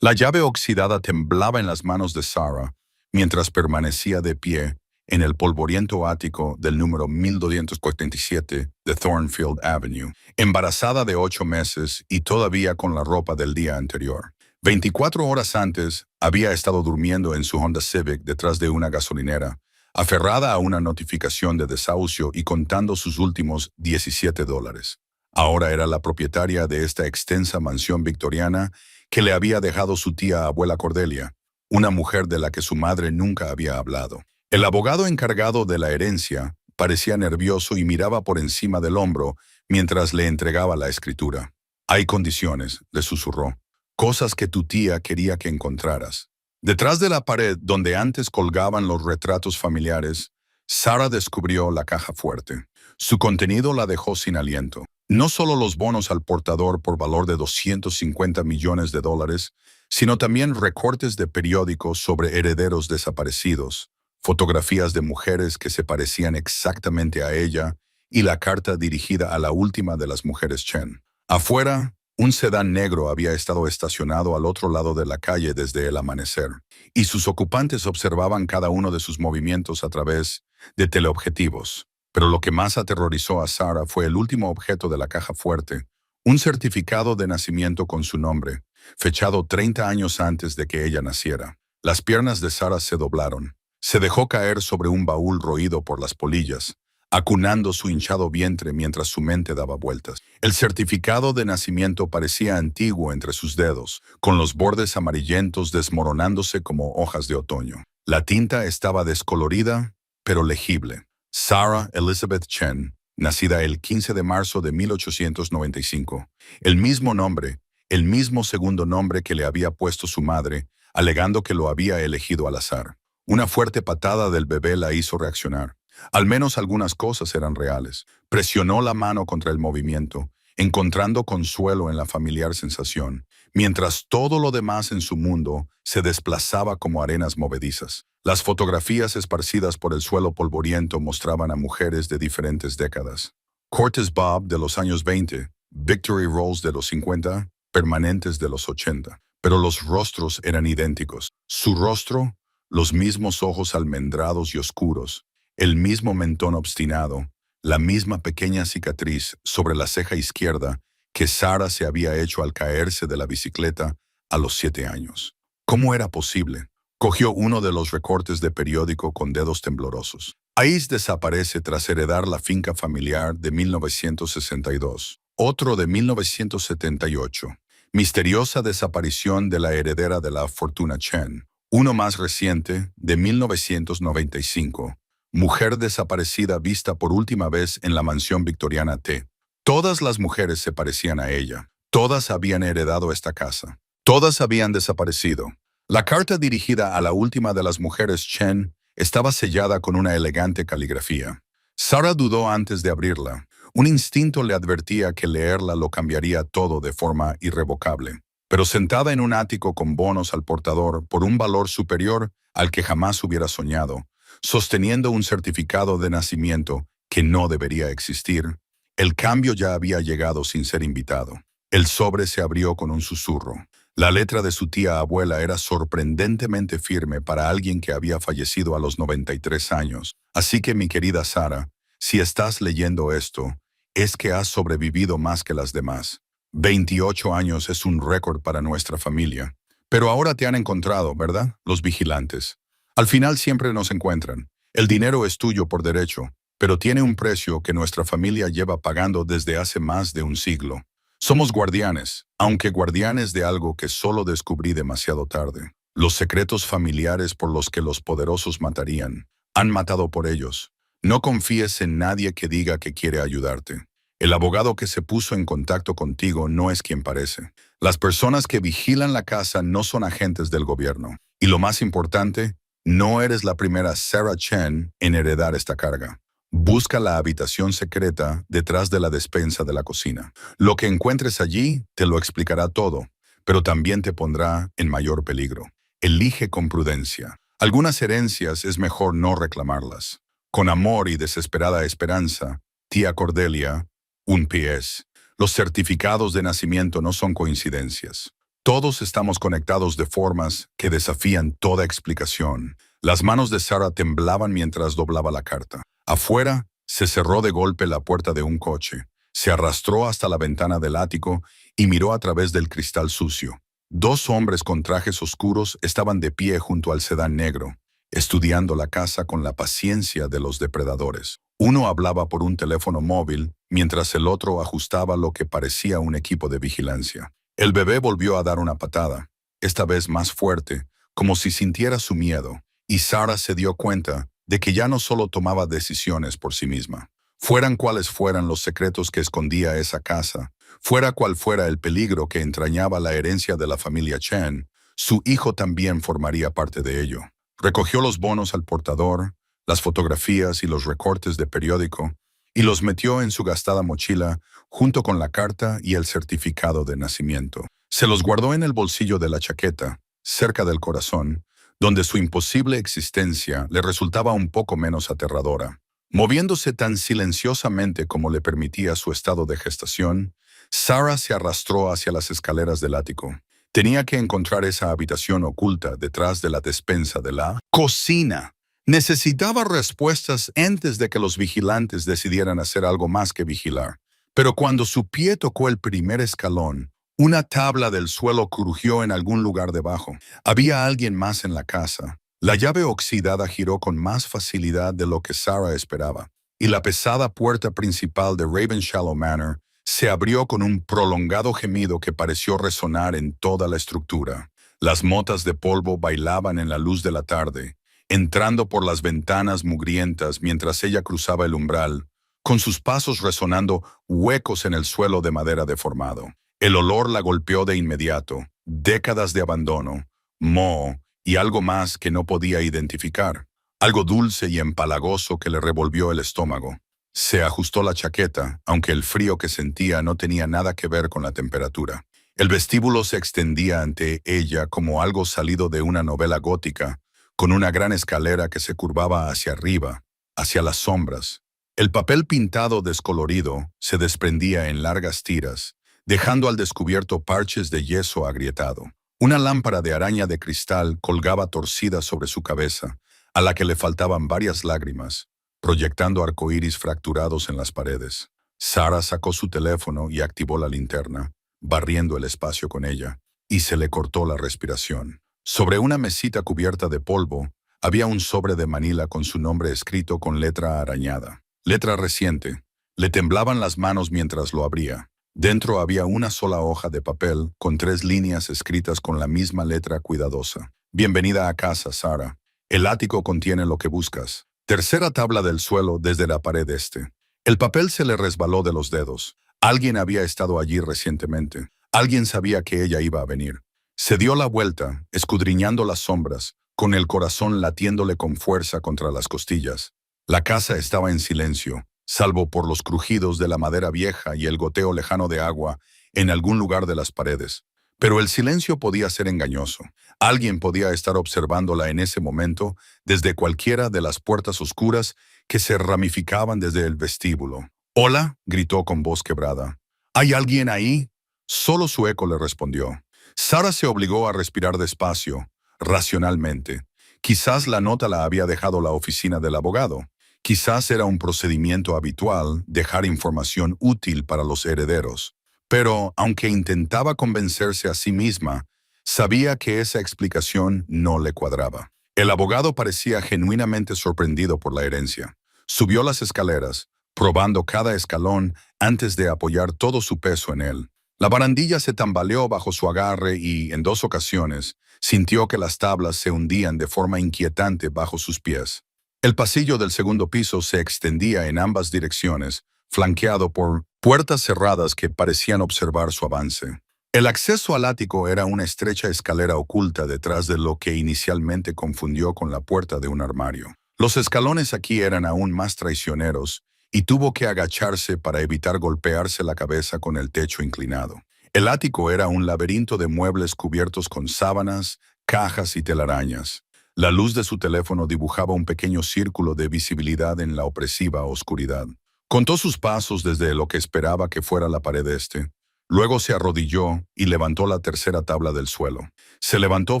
La llave oxidada temblaba en las manos de Sarah mientras permanecía de pie en el polvoriento ático del número 1247 de Thornfield Avenue, embarazada de 8 meses y todavía con la ropa del día anterior. 24 horas antes, había estado durmiendo en su Honda Civic detrás de una gasolinera, aferrada a una notificación de desahucio y contando sus últimos $17. Ahora era la propietaria de esta extensa mansión victoriana que le había dejado su tía abuela Cordelia, una mujer de la que su madre nunca había hablado. El abogado encargado de la herencia parecía nervioso y miraba por encima del hombro mientras le entregaba la escritura. «Hay condiciones», le susurró, «cosas que tu tía quería que encontraras». Detrás de la pared donde antes colgaban los retratos familiares, Sarah descubrió la caja fuerte. Su contenido la dejó sin aliento. No solo los bonos al portador por valor de $250 millones, sino también recortes de periódicos sobre herederos desaparecidos, fotografías de mujeres que se parecían exactamente a ella y la carta dirigida a la última de las mujeres Chen. Afuera, un sedán negro había estado estacionado al otro lado de la calle desde el amanecer, y sus ocupantes observaban cada uno de sus movimientos a través de teleobjetivos. Pero lo que más aterrorizó a Sarah fue el último objeto de la caja fuerte, un certificado de nacimiento con su nombre, fechado 30 años antes de que ella naciera. Las piernas de Sarah se doblaron. Se dejó caer sobre un baúl roído por las polillas, acunando su hinchado vientre mientras su mente daba vueltas. El certificado de nacimiento parecía antiguo entre sus dedos, con los bordes amarillentos desmoronándose como hojas de otoño. La tinta estaba descolorida, pero legible. Sarah Elizabeth Chen, nacida el 15 de marzo de 1895. El mismo nombre, el mismo segundo nombre que le había puesto su madre, alegando que lo había elegido al azar. Una fuerte patada del bebé la hizo reaccionar. Al menos algunas cosas eran reales. Presionó la mano contra el movimiento, encontrando consuelo en la familiar sensación, mientras todo lo demás en su mundo se desplazaba como arenas movedizas. Las fotografías esparcidas por el suelo polvoriento mostraban a mujeres de diferentes décadas. Cortes Bob de los años 20, Victory Rolls de los 50, permanentes de los 80. Pero los rostros eran idénticos. Su rostro, los mismos ojos almendrados y oscuros, el mismo mentón obstinado, la misma pequeña cicatriz sobre la ceja izquierda que Sarah se había hecho al caerse de la bicicleta a los 7 años. ¿Cómo era posible? Cogió uno de los recortes de periódico con dedos temblorosos. Ais desaparece tras heredar la finca familiar de 1962. Otro de 1978. Misteriosa desaparición de la heredera de la fortuna Chen. Uno más reciente, de 1995. Mujer desaparecida vista por última vez en la mansión victoriana T. Todas las mujeres se parecían a ella. Todas habían heredado esta casa. Todas habían desaparecido. La carta dirigida a la última de las mujeres Chen estaba sellada con una elegante caligrafía. Sarah dudó antes de abrirla. Un instinto le advertía que leerla lo cambiaría todo de forma irrevocable. Pero sentada en un ático con bonos al portador por un valor superior al que jamás hubiera soñado, sosteniendo un certificado de nacimiento que no debería existir, el cambio ya había llegado sin ser invitado. El sobre se abrió con un susurro. La letra de su tía abuela era sorprendentemente firme para alguien que había fallecido a los 93 años. Así que, mi querida Sarah, si estás leyendo esto, es que has sobrevivido más que las demás. 28 años es un récord para nuestra familia. Pero ahora te han encontrado, ¿verdad? Los vigilantes. Al final siempre nos encuentran. El dinero es tuyo por derecho, pero tiene un precio que nuestra familia lleva pagando desde hace más de un siglo. Somos guardianes, aunque guardianes de algo que solo descubrí demasiado tarde. Los secretos familiares por los que los poderosos matarían. Han matado por ellos. No confíes en nadie que diga que quiere ayudarte. El abogado que se puso en contacto contigo no es quien parece. Las personas que vigilan la casa no son agentes del gobierno. Y lo más importante, no eres la primera Sarah Chen en heredar esta carga. Busca la habitación secreta detrás de la despensa de la cocina. Lo que encuentres allí te lo explicará todo, pero también te pondrá en mayor peligro. Elige con prudencia. Algunas herencias es mejor no reclamarlas. Con amor y desesperada esperanza, tía Cordelia, un PS. Los certificados de nacimiento no son coincidencias. Todos estamos conectados de formas que desafían toda explicación. Las manos de Sarah temblaban mientras doblaba la carta. Afuera, se cerró de golpe la puerta de un coche. Se arrastró hasta la ventana del ático y miró a través del cristal sucio. Dos hombres con trajes oscuros estaban de pie junto al sedán negro, estudiando la casa con la paciencia de los depredadores. Uno hablaba por un teléfono móvil, mientras el otro ajustaba lo que parecía un equipo de vigilancia. El bebé volvió a dar una patada, esta vez más fuerte, como si sintiera su miedo, y Sarah se dio cuenta de que ya no solo tomaba decisiones por sí misma. Fueran cuales fueran los secretos que escondía esa casa, fuera cual fuera el peligro que entrañaba la herencia de la familia Chen, su hijo también formaría parte de ello. Recogió los bonos al portador, las fotografías y los recortes de periódico, y los metió en su gastada mochila junto con la carta y el certificado de nacimiento. Se los guardó en el bolsillo de la chaqueta, cerca del corazón, donde su imposible existencia le resultaba un poco menos aterradora. Moviéndose tan silenciosamente como le permitía su estado de gestación, Sarah se arrastró hacia las escaleras del ático. Tenía que encontrar esa habitación oculta detrás de la despensa de la cocina. Necesitaba respuestas antes de que los vigilantes decidieran hacer algo más que vigilar. Pero cuando su pie tocó el primer escalón, una tabla del suelo crujió en algún lugar debajo. Había alguien más en la casa. La llave oxidada giró con más facilidad de lo que Sarah esperaba, y la pesada puerta principal de Ravenshallow Manor se abrió con un prolongado gemido que pareció resonar en toda la estructura. Las motas de polvo bailaban en la luz de la tarde, entrando por las ventanas mugrientas mientras ella cruzaba el umbral, con sus pasos resonando huecos en el suelo de madera deformado. El olor la golpeó de inmediato, décadas de abandono, moho y algo más que no podía identificar, algo dulce y empalagoso que le revolvió el estómago. Se ajustó la chaqueta, aunque el frío que sentía no tenía nada que ver con la temperatura. El vestíbulo se extendía ante ella como algo salido de una novela gótica, con una gran escalera que se curvaba hacia arriba, hacia las sombras. El papel pintado descolorido se desprendía en largas tiras, dejando al descubierto parches de yeso agrietado. Una lámpara de araña de cristal colgaba torcida sobre su cabeza, a la que le faltaban varias lágrimas, proyectando arcoíris fracturados en las paredes. Sarah sacó su teléfono y activó la linterna, barriendo el espacio con ella, y se le cortó la respiración. Sobre una mesita cubierta de polvo, había un sobre de manila con su nombre escrito con letra arañada. Letra reciente. Le temblaban las manos mientras lo abría. Dentro había una sola hoja de papel con 3 líneas escritas con la misma letra cuidadosa. Bienvenida a casa, Sarah. El ático contiene lo que buscas. Tercera tabla del suelo desde la pared este. El papel se le resbaló de los dedos. Alguien había estado allí recientemente. Alguien sabía que ella iba a venir. Se dio la vuelta, escudriñando las sombras, con el corazón latiéndole con fuerza contra las costillas. La casa estaba en silencio, salvo por los crujidos de la madera vieja y el goteo lejano de agua en algún lugar de las paredes. Pero el silencio podía ser engañoso. Alguien podía estar observándola en ese momento desde cualquiera de las puertas oscuras que se ramificaban desde el vestíbulo. «Hola», gritó con voz quebrada. «¿Hay alguien ahí?» Solo su eco le respondió. Sarah se obligó a respirar despacio, racionalmente. Quizás la nota la había dejado la oficina del abogado. Quizás era un procedimiento habitual dejar información útil para los herederos. Pero, aunque intentaba convencerse a sí misma, sabía que esa explicación no le cuadraba. El abogado parecía genuinamente sorprendido por la herencia. Subió las escaleras, probando cada escalón antes de apoyar todo su peso en él. La barandilla se tambaleó bajo su agarre y, en 2 ocasiones, sintió que las tablas se hundían de forma inquietante bajo sus pies. El pasillo del segundo piso se extendía en ambas direcciones, flanqueado por puertas cerradas que parecían observar su avance. El acceso al ático era una estrecha escalera oculta detrás de lo que inicialmente confundió con la puerta de un armario. Los escalones aquí eran aún más traicioneros, y tuvo que agacharse para evitar golpearse la cabeza con el techo inclinado. El ático era un laberinto de muebles cubiertos con sábanas, cajas y telarañas. La luz de su teléfono dibujaba un pequeño círculo de visibilidad en la opresiva oscuridad. Contó sus pasos desde lo que esperaba que fuera la pared este. Luego se arrodilló y levantó la tercera tabla del suelo. Se levantó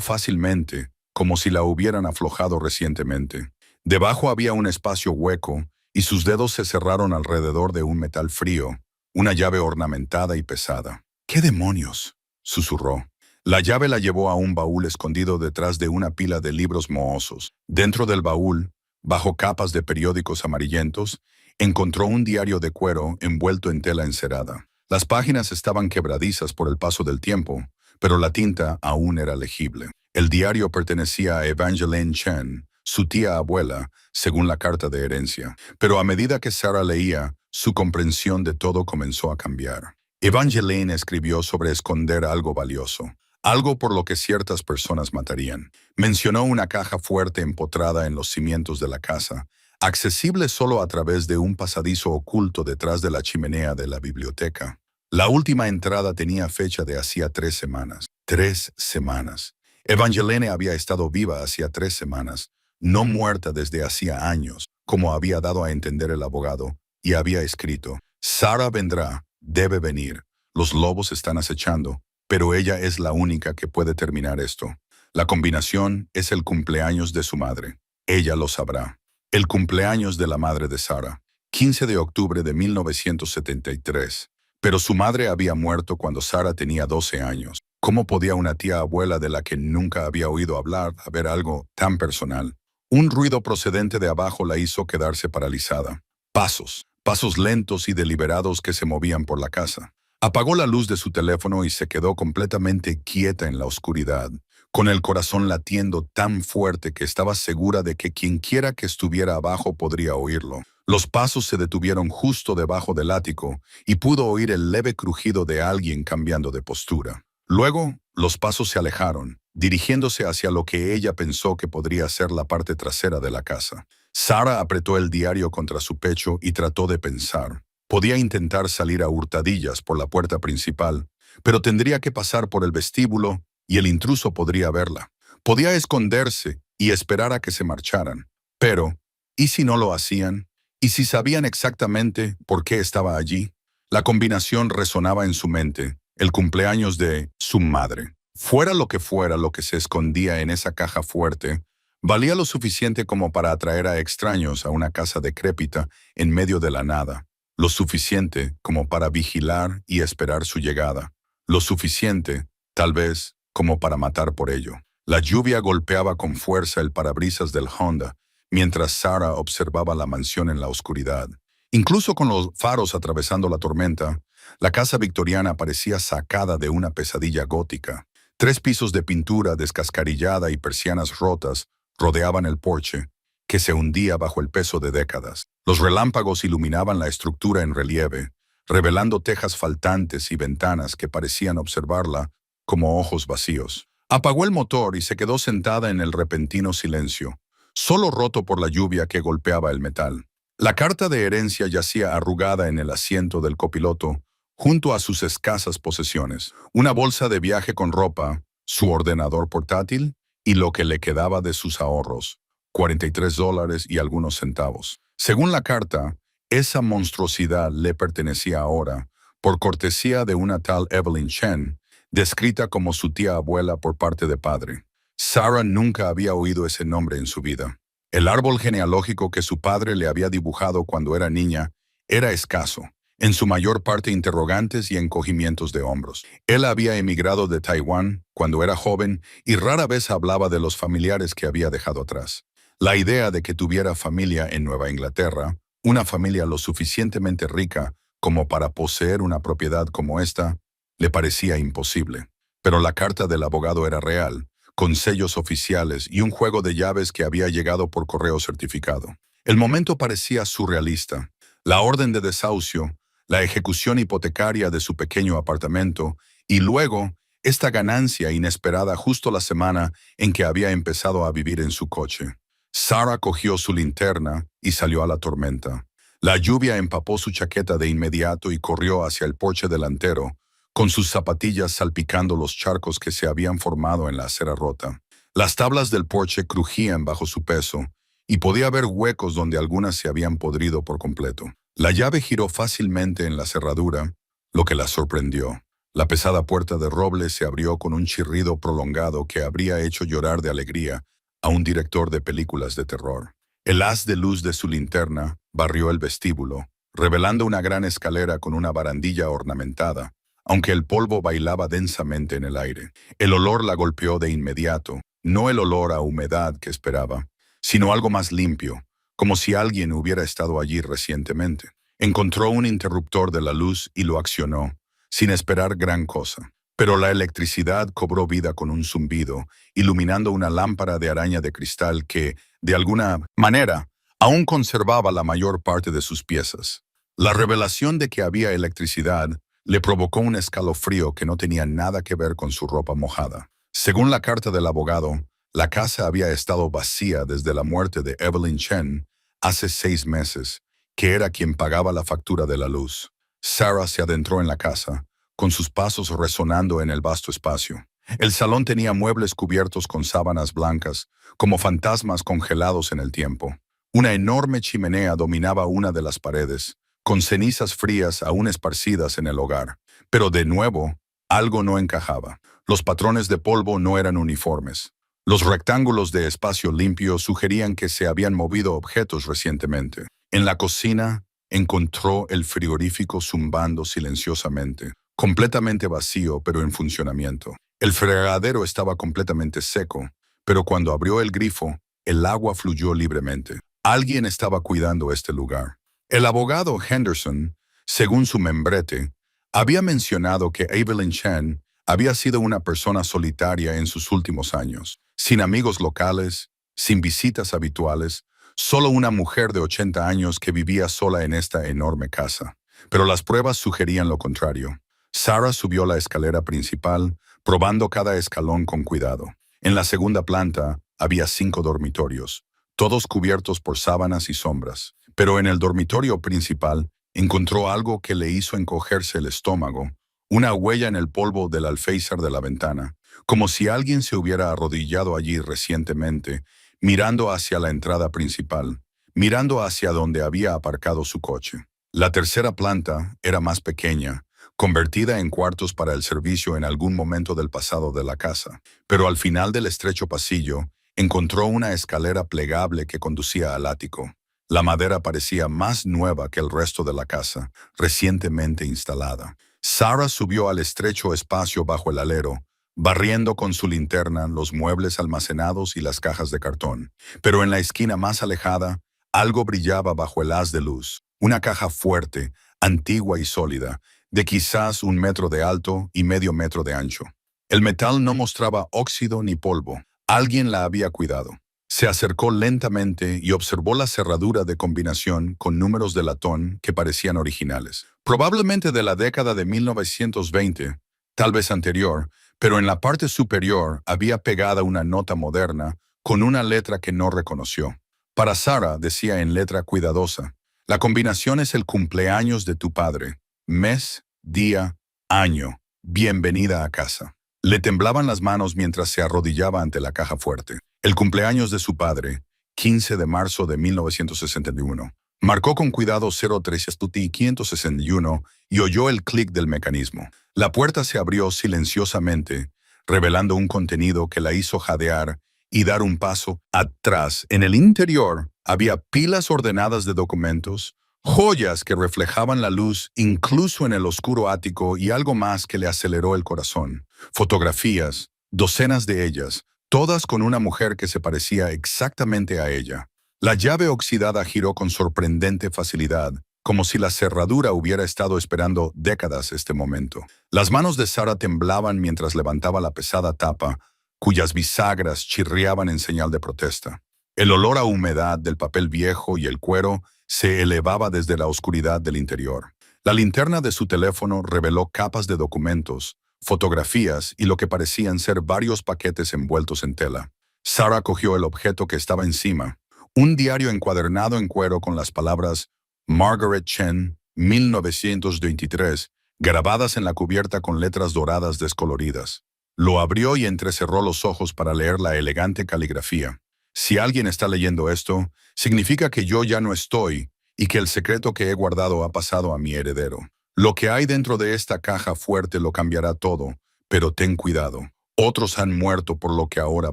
fácilmente, como si la hubieran aflojado recientemente. Debajo había un espacio hueco y sus dedos se cerraron alrededor de un metal frío, una llave ornamentada y pesada. —¿Qué demonios? —susurró. La llave la llevó a un baúl escondido detrás de una pila de libros mohosos. Dentro del baúl, bajo capas de periódicos amarillentos, encontró un diario de cuero envuelto en tela encerada. Las páginas estaban quebradizas por el paso del tiempo, pero la tinta aún era legible. El diario pertenecía a Evangeline Chen, su tía abuela, según la carta de herencia. Pero a medida que Sarah leía, su comprensión de todo comenzó a cambiar. Evangeline escribió sobre esconder algo valioso, algo por lo que ciertas personas matarían. Mencionó una caja fuerte empotrada en los cimientos de la casa, accesible solo a través de un pasadizo oculto detrás de la chimenea de la biblioteca. La última entrada tenía fecha de hacía 3 semanas. 3 semanas. Evangeline había estado viva hacía 3 semanas, no muerta desde hacía años, como había dado a entender el abogado, y había escrito: Sarah vendrá, debe venir. Los lobos están acechando, pero ella es la única que puede terminar esto. La combinación es el cumpleaños de su madre. Ella lo sabrá. El cumpleaños de la madre de Sarah, 15 de octubre de 1973. Pero su madre había muerto cuando Sarah tenía 12 años. ¿Cómo podía una tía abuela de la que nunca había oído hablar haber algo tan personal? Un ruido procedente de abajo la hizo quedarse paralizada. Pasos lentos y deliberados que se movían por la casa. Apagó la luz de su teléfono y se quedó completamente quieta en la oscuridad, con el corazón latiendo tan fuerte que estaba segura de que quienquiera que estuviera abajo podría oírlo. Los pasos se detuvieron justo debajo del ático y pudo oír el leve crujido de alguien cambiando de postura. Luego, los pasos se alejaron, dirigiéndose hacia lo que ella pensó que podría ser la parte trasera de la casa. Sarah apretó el diario contra su pecho y trató de pensar. Podía intentar salir a hurtadillas por la puerta principal, pero tendría que pasar por el vestíbulo y el intruso podría verla. Podía esconderse y esperar a que se marcharan. Pero, ¿y si no lo hacían? ¿Y si sabían exactamente por qué estaba allí? La combinación resonaba en su mente, el cumpleaños de su madre. Fuera lo que se escondía en esa caja fuerte, valía lo suficiente como para atraer a extraños a una casa decrépita en medio de la nada. Lo suficiente como para vigilar y esperar su llegada. Lo suficiente, tal vez, como para matar por ello. La lluvia golpeaba con fuerza el parabrisas del Honda, mientras Sarah observaba la mansión en la oscuridad. Incluso con los faros atravesando la tormenta, la casa victoriana parecía sacada de una pesadilla gótica. 3 pisos de pintura descascarillada y persianas rotas rodeaban el porche, que se hundía bajo el peso de décadas. Los relámpagos iluminaban la estructura en relieve, revelando tejas faltantes y ventanas que parecían observarla como ojos vacíos. Apagó el motor y se quedó sentada en el repentino silencio, solo roto por la lluvia que golpeaba el metal. La carta de herencia yacía arrugada en el asiento del copiloto, junto a sus escasas posesiones. Una bolsa de viaje con ropa, su ordenador portátil y lo que le quedaba de sus ahorros, $43 y algunos centavos. Según la carta, esa monstruosidad le pertenecía ahora, por cortesía de una tal Evelyn Chen, descrita como su tía abuela por parte de padre. Sarah nunca había oído ese nombre en su vida. El árbol genealógico que su padre le había dibujado cuando era niña era escaso, en su mayor parte interrogantes y encogimientos de hombros. Él había emigrado de Taiwán cuando era joven y rara vez hablaba de los familiares que había dejado atrás. La idea de que tuviera familia en Nueva Inglaterra, una familia lo suficientemente rica como para poseer una propiedad como esta, le parecía imposible. Pero la carta del abogado era real, con sellos oficiales y un juego de llaves que había llegado por correo certificado. El momento parecía surrealista. La orden de desahucio, la ejecución hipotecaria de su pequeño apartamento y luego esta ganancia inesperada justo la semana en que había empezado a vivir en su coche. Sarah cogió su linterna y salió a la tormenta. La lluvia empapó su chaqueta de inmediato y corrió hacia el porche delantero, con sus zapatillas salpicando los charcos que se habían formado en la acera rota. Las tablas del porche crujían bajo su peso, y podía ver huecos donde algunas se habían podrido por completo. La llave giró fácilmente en la cerradura, lo que la sorprendió. La pesada puerta de roble se abrió con un chirrido prolongado que habría hecho llorar de alegría a un director de películas de terror. El haz de luz de su linterna barrió el vestíbulo, revelando una gran escalera con una barandilla ornamentada, aunque el polvo bailaba densamente en el aire. El olor la golpeó de inmediato, no el olor a humedad que esperaba, sino algo más limpio, como si alguien hubiera estado allí recientemente. Encontró un interruptor de la luz y lo accionó, sin esperar gran cosa. Pero la electricidad cobró vida con un zumbido, iluminando una lámpara de araña de cristal que, de alguna manera, aún conservaba la mayor parte de sus piezas. La revelación de que había electricidad le provocó un escalofrío que no tenía nada que ver con su ropa mojada. Según la carta del abogado, la casa había estado vacía desde la muerte de Evelyn Chen hace 6 meses, que era quien pagaba la factura de la luz. Sarah se adentró en la casa, con sus pasos resonando en el vasto espacio. El salón tenía muebles cubiertos con sábanas blancas, como fantasmas congelados en el tiempo. Una enorme chimenea dominaba una de las paredes, con cenizas frías aún esparcidas en el hogar. Pero de nuevo, algo no encajaba. Los patrones de polvo no eran uniformes. Los rectángulos de espacio limpio sugerían que se habían movido objetos recientemente. En la cocina, encontró el frigorífico zumbando silenciosamente, completamente vacío pero en funcionamiento. El fregadero estaba completamente seco, pero cuando abrió el grifo, el agua fluyó libremente. Alguien estaba cuidando este lugar. El abogado Henderson, según su membrete, había mencionado que Evelyn Chen había sido una persona solitaria en sus últimos años, sin amigos locales, sin visitas habituales, solo una mujer de 80 años que vivía sola en esta enorme casa. Pero las pruebas sugerían lo contrario. Sarah subió la escalera principal, probando cada escalón con cuidado. En la segunda planta había 5 dormitorios, todos cubiertos por sábanas y sombras. Pero en el dormitorio principal encontró algo que le hizo encogerse el estómago, una huella en el polvo del alféizar de la ventana, como si alguien se hubiera arrodillado allí recientemente, mirando hacia la entrada principal, mirando hacia donde había aparcado su coche. La tercera planta era más pequeña, convertida en cuartos para el servicio en algún momento del pasado de la casa, pero al final del estrecho pasillo encontró una escalera plegable que conducía al ático. La madera parecía más nueva que el resto de la casa, recientemente instalada. Sarah subió al estrecho espacio bajo el alero, barriendo con su linterna los muebles almacenados y las cajas de cartón. Pero en la esquina más alejada, algo brillaba bajo el haz de luz. Una caja fuerte, antigua y sólida, de quizás 1 metro de alto y medio metro de ancho. El metal no mostraba óxido ni polvo. Alguien la había cuidado. Se acercó lentamente y observó la cerradura de combinación con números de latón que parecían originales. Probablemente de la década de 1920, tal vez anterior, pero en la parte superior había pegada una nota moderna con una letra que no reconoció. Para Sarah, decía en letra cuidadosa, la combinación es el cumpleaños de tu padre. Mes, día, año. Bienvenida a casa. Le temblaban las manos mientras se arrodillaba ante la caja fuerte. El cumpleaños de su padre, 15 de marzo de 1961. Marcó con cuidado 03-561 y oyó el clic del mecanismo. La puerta se abrió silenciosamente, revelando un contenido que la hizo jadear y dar un paso atrás. En el interior había pilas ordenadas de documentos, joyas que reflejaban la luz incluso en el oscuro ático y algo más que le aceleró el corazón. Fotografías, docenas de ellas, todas con una mujer que se parecía exactamente a ella. La llave oxidada giró con sorprendente facilidad, como si la cerradura hubiera estado esperando décadas este momento. Las manos de Sarah temblaban mientras levantaba la pesada tapa, cuyas bisagras chirriaban en señal de protesta. El olor a humedad del papel viejo y el cuero se elevaba desde la oscuridad del interior. La linterna de su teléfono reveló capas de documentos, fotografías y lo que parecían ser varios paquetes envueltos en tela. Sarah cogió el objeto que estaba encima, un diario encuadernado en cuero con las palabras Margaret Chen, 1923, grabadas en la cubierta con letras doradas descoloridas. Lo abrió y entrecerró los ojos para leer la elegante caligrafía. Si alguien está leyendo esto, significa que yo ya no estoy y que el secreto que he guardado ha pasado a mi heredero. Lo que hay dentro de esta caja fuerte lo cambiará todo, pero ten cuidado. Otros han muerto por lo que ahora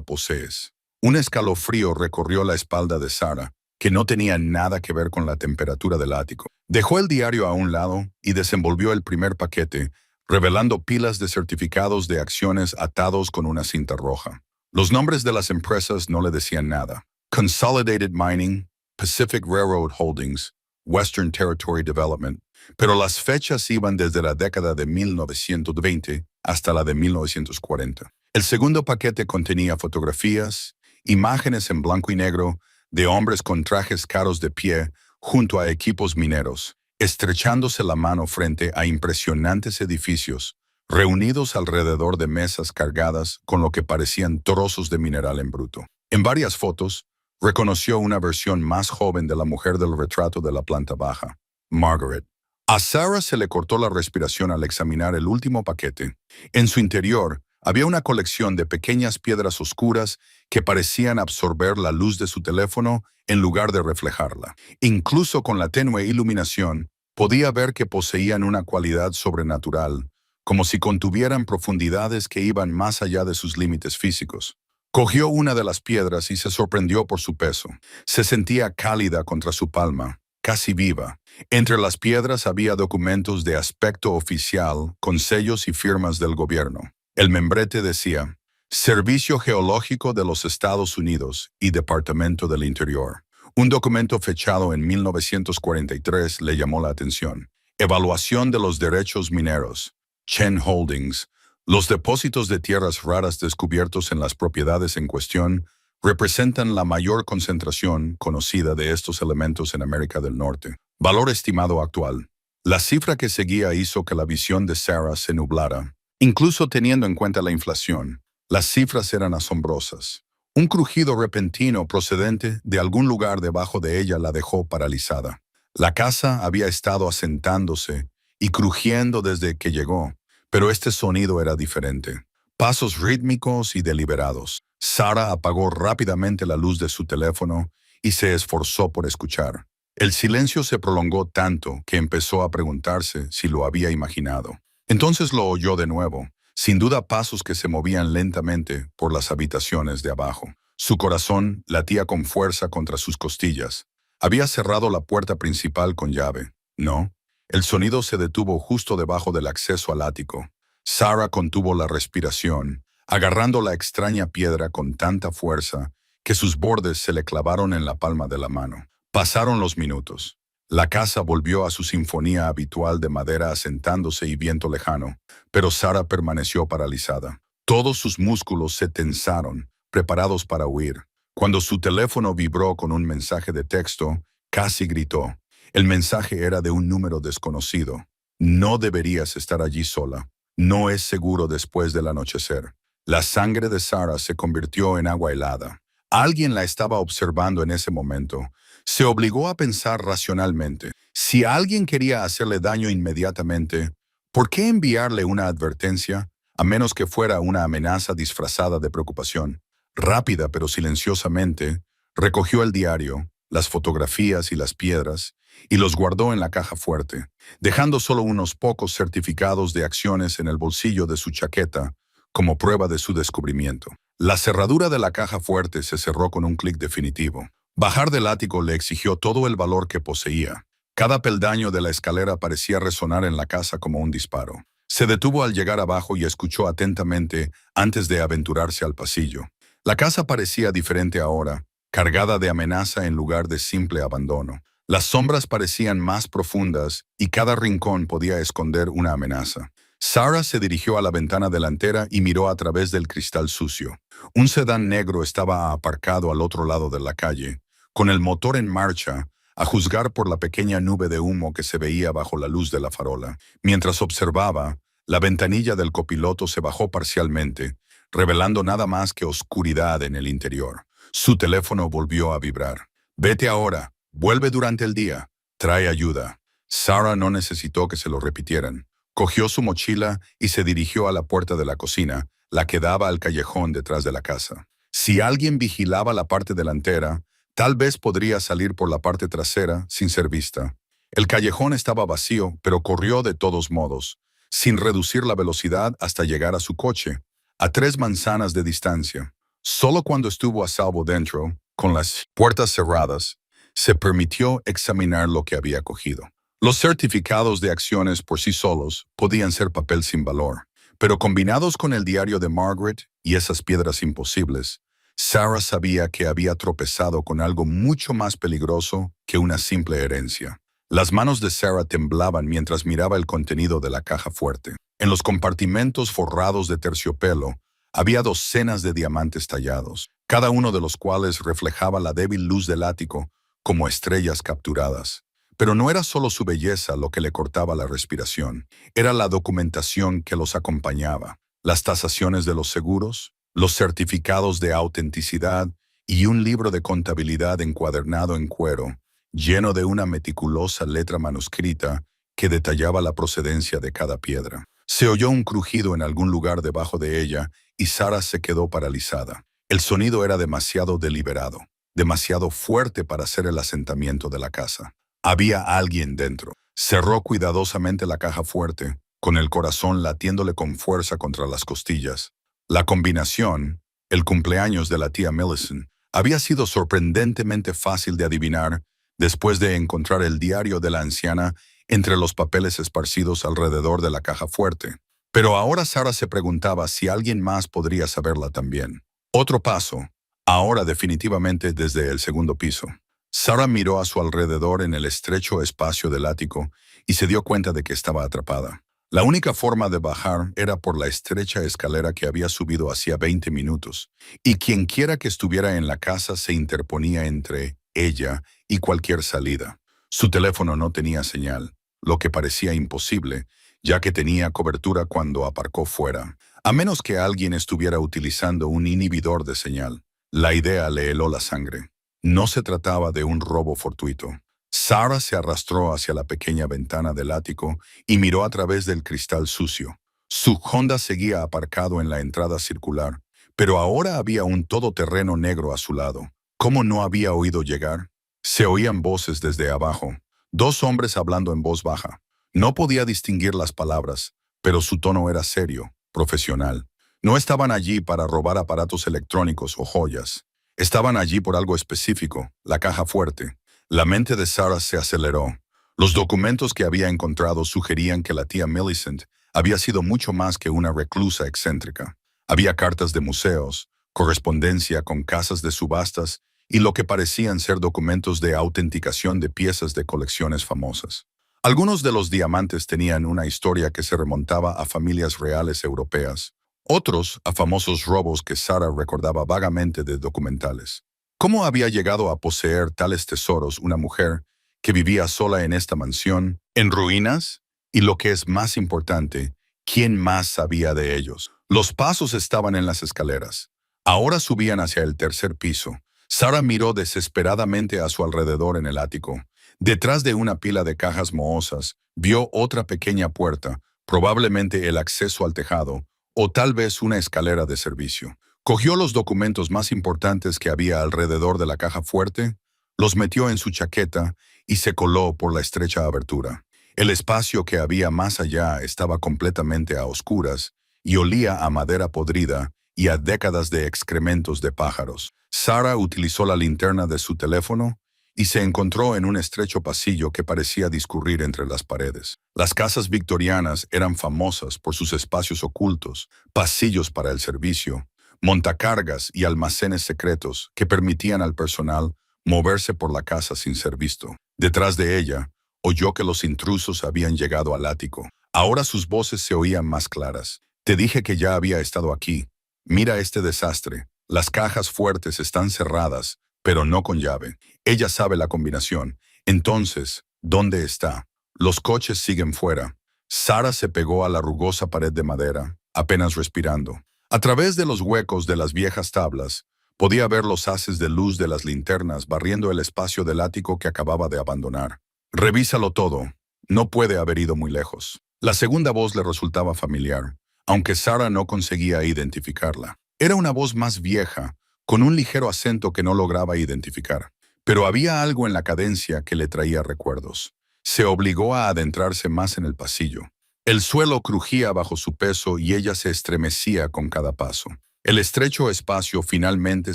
posees. Un escalofrío recorrió la espalda de Sarah, que no tenía nada que ver con la temperatura del ático. Dejó el diario a un lado y desenvolvió el primer paquete, revelando pilas de certificados de acciones atados con una cinta roja. Los nombres de las empresas no le decían nada. Consolidated Mining, Pacific Railroad Holdings, Western Territory Development, pero las fechas iban desde la década de 1920 hasta la de 1940. El segundo paquete contenía fotografías, imágenes en blanco y negro de hombres con trajes caros de pie junto a equipos mineros, estrechándose la mano frente a impresionantes edificios, reunidos alrededor de mesas cargadas con lo que parecían trozos de mineral en bruto. En varias fotos, reconoció una versión más joven de la mujer del retrato de la planta baja, Margaret. A Sarah se le cortó la respiración al examinar el último paquete. En su interior había una colección de pequeñas piedras oscuras que parecían absorber la luz de su teléfono en lugar de reflejarla. Incluso con la tenue iluminación, podía ver que poseían una cualidad sobrenatural, como si contuvieran profundidades que iban más allá de sus límites físicos. Cogió una de las piedras y se sorprendió por su peso. Se sentía cálida contra su palma, casi viva. Entre las piedras había documentos de aspecto oficial con sellos y firmas del gobierno. El membrete decía, Servicio Geológico de los Estados Unidos y Departamento del Interior. Un documento fechado en 1943 le llamó la atención. Evaluación de los derechos mineros. Chen Holdings. Los depósitos de tierras raras descubiertos en las propiedades en cuestión representan la mayor concentración conocida de estos elementos en América del Norte. Valor estimado actual. La cifra que seguía hizo que la visión de Sarah se nublara. Incluso teniendo en cuenta la inflación, las cifras eran asombrosas. Un crujido repentino procedente de algún lugar debajo de ella la dejó paralizada. La casa había estado asentándose y crujiendo desde que llegó, pero este sonido era diferente. Pasos rítmicos y deliberados. Sarah apagó rápidamente la luz de su teléfono y se esforzó por escuchar. El silencio se prolongó tanto que empezó a preguntarse si lo había imaginado. Entonces lo oyó de nuevo, sin duda pasos que se movían lentamente por las habitaciones de abajo. Su corazón latía con fuerza contra sus costillas. Había cerrado la puerta principal con llave. No, el sonido se detuvo justo debajo del acceso al ático. Sarah contuvo la respiración, agarrando la extraña piedra con tanta fuerza que sus bordes se le clavaron en la palma de la mano. Pasaron los minutos. La casa volvió a su sinfonía habitual de madera asentándose y viento lejano, pero Sarah permaneció paralizada. Todos sus músculos se tensaron, preparados para huir. Cuando su teléfono vibró con un mensaje de texto, casi gritó. El mensaje era de un número desconocido. No deberías estar allí sola. No es seguro después del anochecer. La sangre de Sarah se convirtió en agua helada. Alguien la estaba observando en ese momento. Se obligó a pensar racionalmente. Si alguien quería hacerle daño inmediatamente, ¿por qué enviarle una advertencia, a menos que fuera una amenaza disfrazada de preocupación? Rápida pero silenciosamente, recogió el diario, las fotografías y las piedras, y los guardó en la caja fuerte, dejando solo unos pocos certificados de acciones en el bolsillo de su chaqueta como prueba de su descubrimiento. La cerradura de la caja fuerte se cerró con un clic definitivo. Bajar del ático le exigió todo el valor que poseía. Cada peldaño de la escalera parecía resonar en la casa como un disparo. Se detuvo al llegar abajo y escuchó atentamente antes de aventurarse al pasillo. La casa parecía diferente ahora, cargada de amenaza en lugar de simple abandono. Las sombras parecían más profundas y cada rincón podía esconder una amenaza. Sarah se dirigió a la ventana delantera y miró a través del cristal sucio. Un sedán negro estaba aparcado al otro lado de la calle, con el motor en marcha, a juzgar por la pequeña nube de humo que se veía bajo la luz de la farola. Mientras observaba, la ventanilla del copiloto se bajó parcialmente, revelando nada más que oscuridad en el interior. Su teléfono volvió a vibrar. «Vete ahora, vuelve durante el día, trae ayuda». Sarah no necesitó que se lo repitieran. Cogió su mochila y se dirigió a la puerta de la cocina, la que daba al callejón detrás de la casa. Si alguien vigilaba la parte delantera, tal vez podría salir por la parte trasera sin ser vista. El callejón estaba vacío, pero corrió de todos modos, sin reducir la velocidad hasta llegar a su coche, a 3 manzanas de distancia. Solo cuando estuvo a salvo dentro, con las puertas cerradas, se permitió examinar lo que había cogido. Los certificados de acciones por sí solos podían ser papel sin valor, pero combinados con el diario de Margaret y esas piedras imposibles, Sarah sabía que había tropezado con algo mucho más peligroso que una simple herencia. Las manos de Sarah temblaban mientras miraba el contenido de la caja fuerte. En los compartimentos forrados de terciopelo había docenas de diamantes tallados, cada uno de los cuales reflejaba la débil luz del ático como estrellas capturadas. Pero no era solo su belleza lo que le cortaba la respiración, era la documentación que los acompañaba, las tasaciones de los seguros, los certificados de autenticidad y un libro de contabilidad encuadernado en cuero, lleno de una meticulosa letra manuscrita que detallaba la procedencia de cada piedra. Se oyó un crujido en algún lugar debajo de ella y Sarah se quedó paralizada. El sonido era demasiado deliberado, demasiado fuerte para ser el asentamiento de la casa. Había alguien dentro. Cerró cuidadosamente la caja fuerte, con el corazón latiéndole con fuerza contra las costillas. La combinación, el cumpleaños de la tía Millicent, había sido sorprendentemente fácil de adivinar después de encontrar el diario de la anciana entre los papeles esparcidos alrededor de la caja fuerte. Pero ahora Sarah se preguntaba si alguien más podría saberla también. Otro paso, ahora definitivamente desde el segundo piso. Sarah miró a su alrededor en el estrecho espacio del ático y se dio cuenta de que estaba atrapada. La única forma de bajar era por la estrecha escalera que había subido hacía 20 minutos, y quienquiera que estuviera en la casa se interponía entre ella y cualquier salida. Su teléfono no tenía señal, lo que parecía imposible, ya que tenía cobertura cuando aparcó fuera, a menos que alguien estuviera utilizando un inhibidor de señal. La idea le heló la sangre. No se trataba de un robo fortuito. Sarah se arrastró hacia la pequeña ventana del ático y miró a través del cristal sucio. Su Honda seguía aparcado en la entrada circular, pero ahora había un todoterreno negro a su lado. ¿Cómo no había oído llegar? Se oían voces desde abajo. 2 hombres hablando en voz baja. No podía distinguir las palabras, pero su tono era serio, profesional. No estaban allí para robar aparatos electrónicos o joyas. Estaban allí por algo específico, la caja fuerte. La mente de Sarah se aceleró. Los documentos que había encontrado sugerían que la tía Millicent había sido mucho más que una reclusa excéntrica. Había cartas de museos, correspondencia con casas de subastas y lo que parecían ser documentos de autenticación de piezas de colecciones famosas. Algunos de los diamantes tenían una historia que se remontaba a familias reales europeas, otros a famosos robos que Sarah recordaba vagamente de documentales. ¿Cómo había llegado a poseer tales tesoros una mujer que vivía sola en esta mansión, en ruinas? Y lo que es más importante, ¿quién más sabía de ellos? Los pasos estaban en las escaleras. Ahora subían hacia el tercer piso. Sarah miró desesperadamente a su alrededor en el ático. Detrás de una pila de cajas mohosas, vio otra pequeña puerta, probablemente el acceso al tejado, o tal vez una escalera de servicio. Cogió los documentos más importantes que había alrededor de la caja fuerte, los metió en su chaqueta y se coló por la estrecha abertura. El espacio que había más allá estaba completamente a oscuras y olía a madera podrida y a décadas de excrementos de pájaros. Sarah utilizó la linterna de su teléfono y se encontró en un estrecho pasillo que parecía discurrir entre las paredes. Las casas victorianas eran famosas por sus espacios ocultos, pasillos para el servicio, montacargas y almacenes secretos que permitían al personal moverse por la casa sin ser visto. Detrás de ella, oyó que los intrusos habían llegado al ático. Ahora sus voces se oían más claras. Te dije que ya había estado aquí. Mira este desastre. Las cajas fuertes están cerradas, pero no con llave. Ella sabe la combinación. Entonces, ¿dónde está? Los coches siguen fuera. Sarah se pegó a la rugosa pared de madera, apenas respirando. A través de los huecos de las viejas tablas, podía ver los haces de luz de las linternas barriendo el espacio del ático que acababa de abandonar. Revísalo todo. No puede haber ido muy lejos. La segunda voz le resultaba familiar, aunque Sarah no conseguía identificarla. Era una voz más vieja, con un ligero acento que no lograba identificar. Pero había algo en la cadencia que le traía recuerdos. Se obligó a adentrarse más en el pasillo. El suelo crujía bajo su peso y ella se estremecía con cada paso. El estrecho espacio finalmente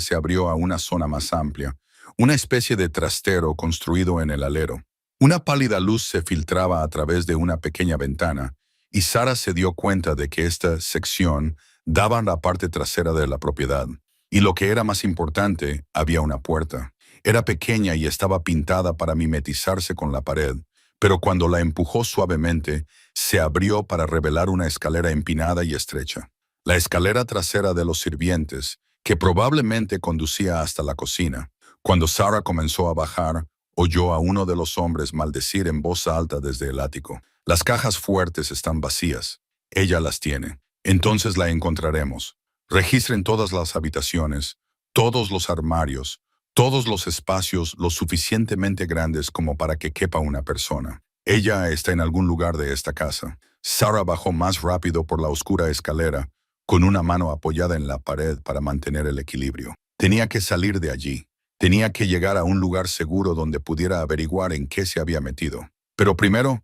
se abrió a una zona más amplia, una especie de trastero construido en el alero. Una pálida luz se filtraba a través de una pequeña ventana, y Sara se dio cuenta de que esta sección daba a la parte trasera de la propiedad. Y lo que era más importante, había una puerta. Era pequeña y estaba pintada para mimetizarse con la pared, pero cuando la empujó suavemente, se abrió para revelar una escalera empinada y estrecha. La escalera trasera de los sirvientes, que probablemente conducía hasta la cocina. Cuando Sara comenzó a bajar, oyó a uno de los hombres maldecir en voz alta desde el ático. Las cajas fuertes están vacías. Ella las tiene. Entonces la encontraremos. Registren todas las habitaciones, todos los armarios, todos los espacios lo suficientemente grandes como para que quepa una persona. Ella está en algún lugar de esta casa. Sara bajó más rápido por la oscura escalera, con una mano apoyada en la pared para mantener el equilibrio. Tenía que salir de allí. Tenía que llegar a un lugar seguro donde pudiera averiguar en qué se había metido. Pero primero,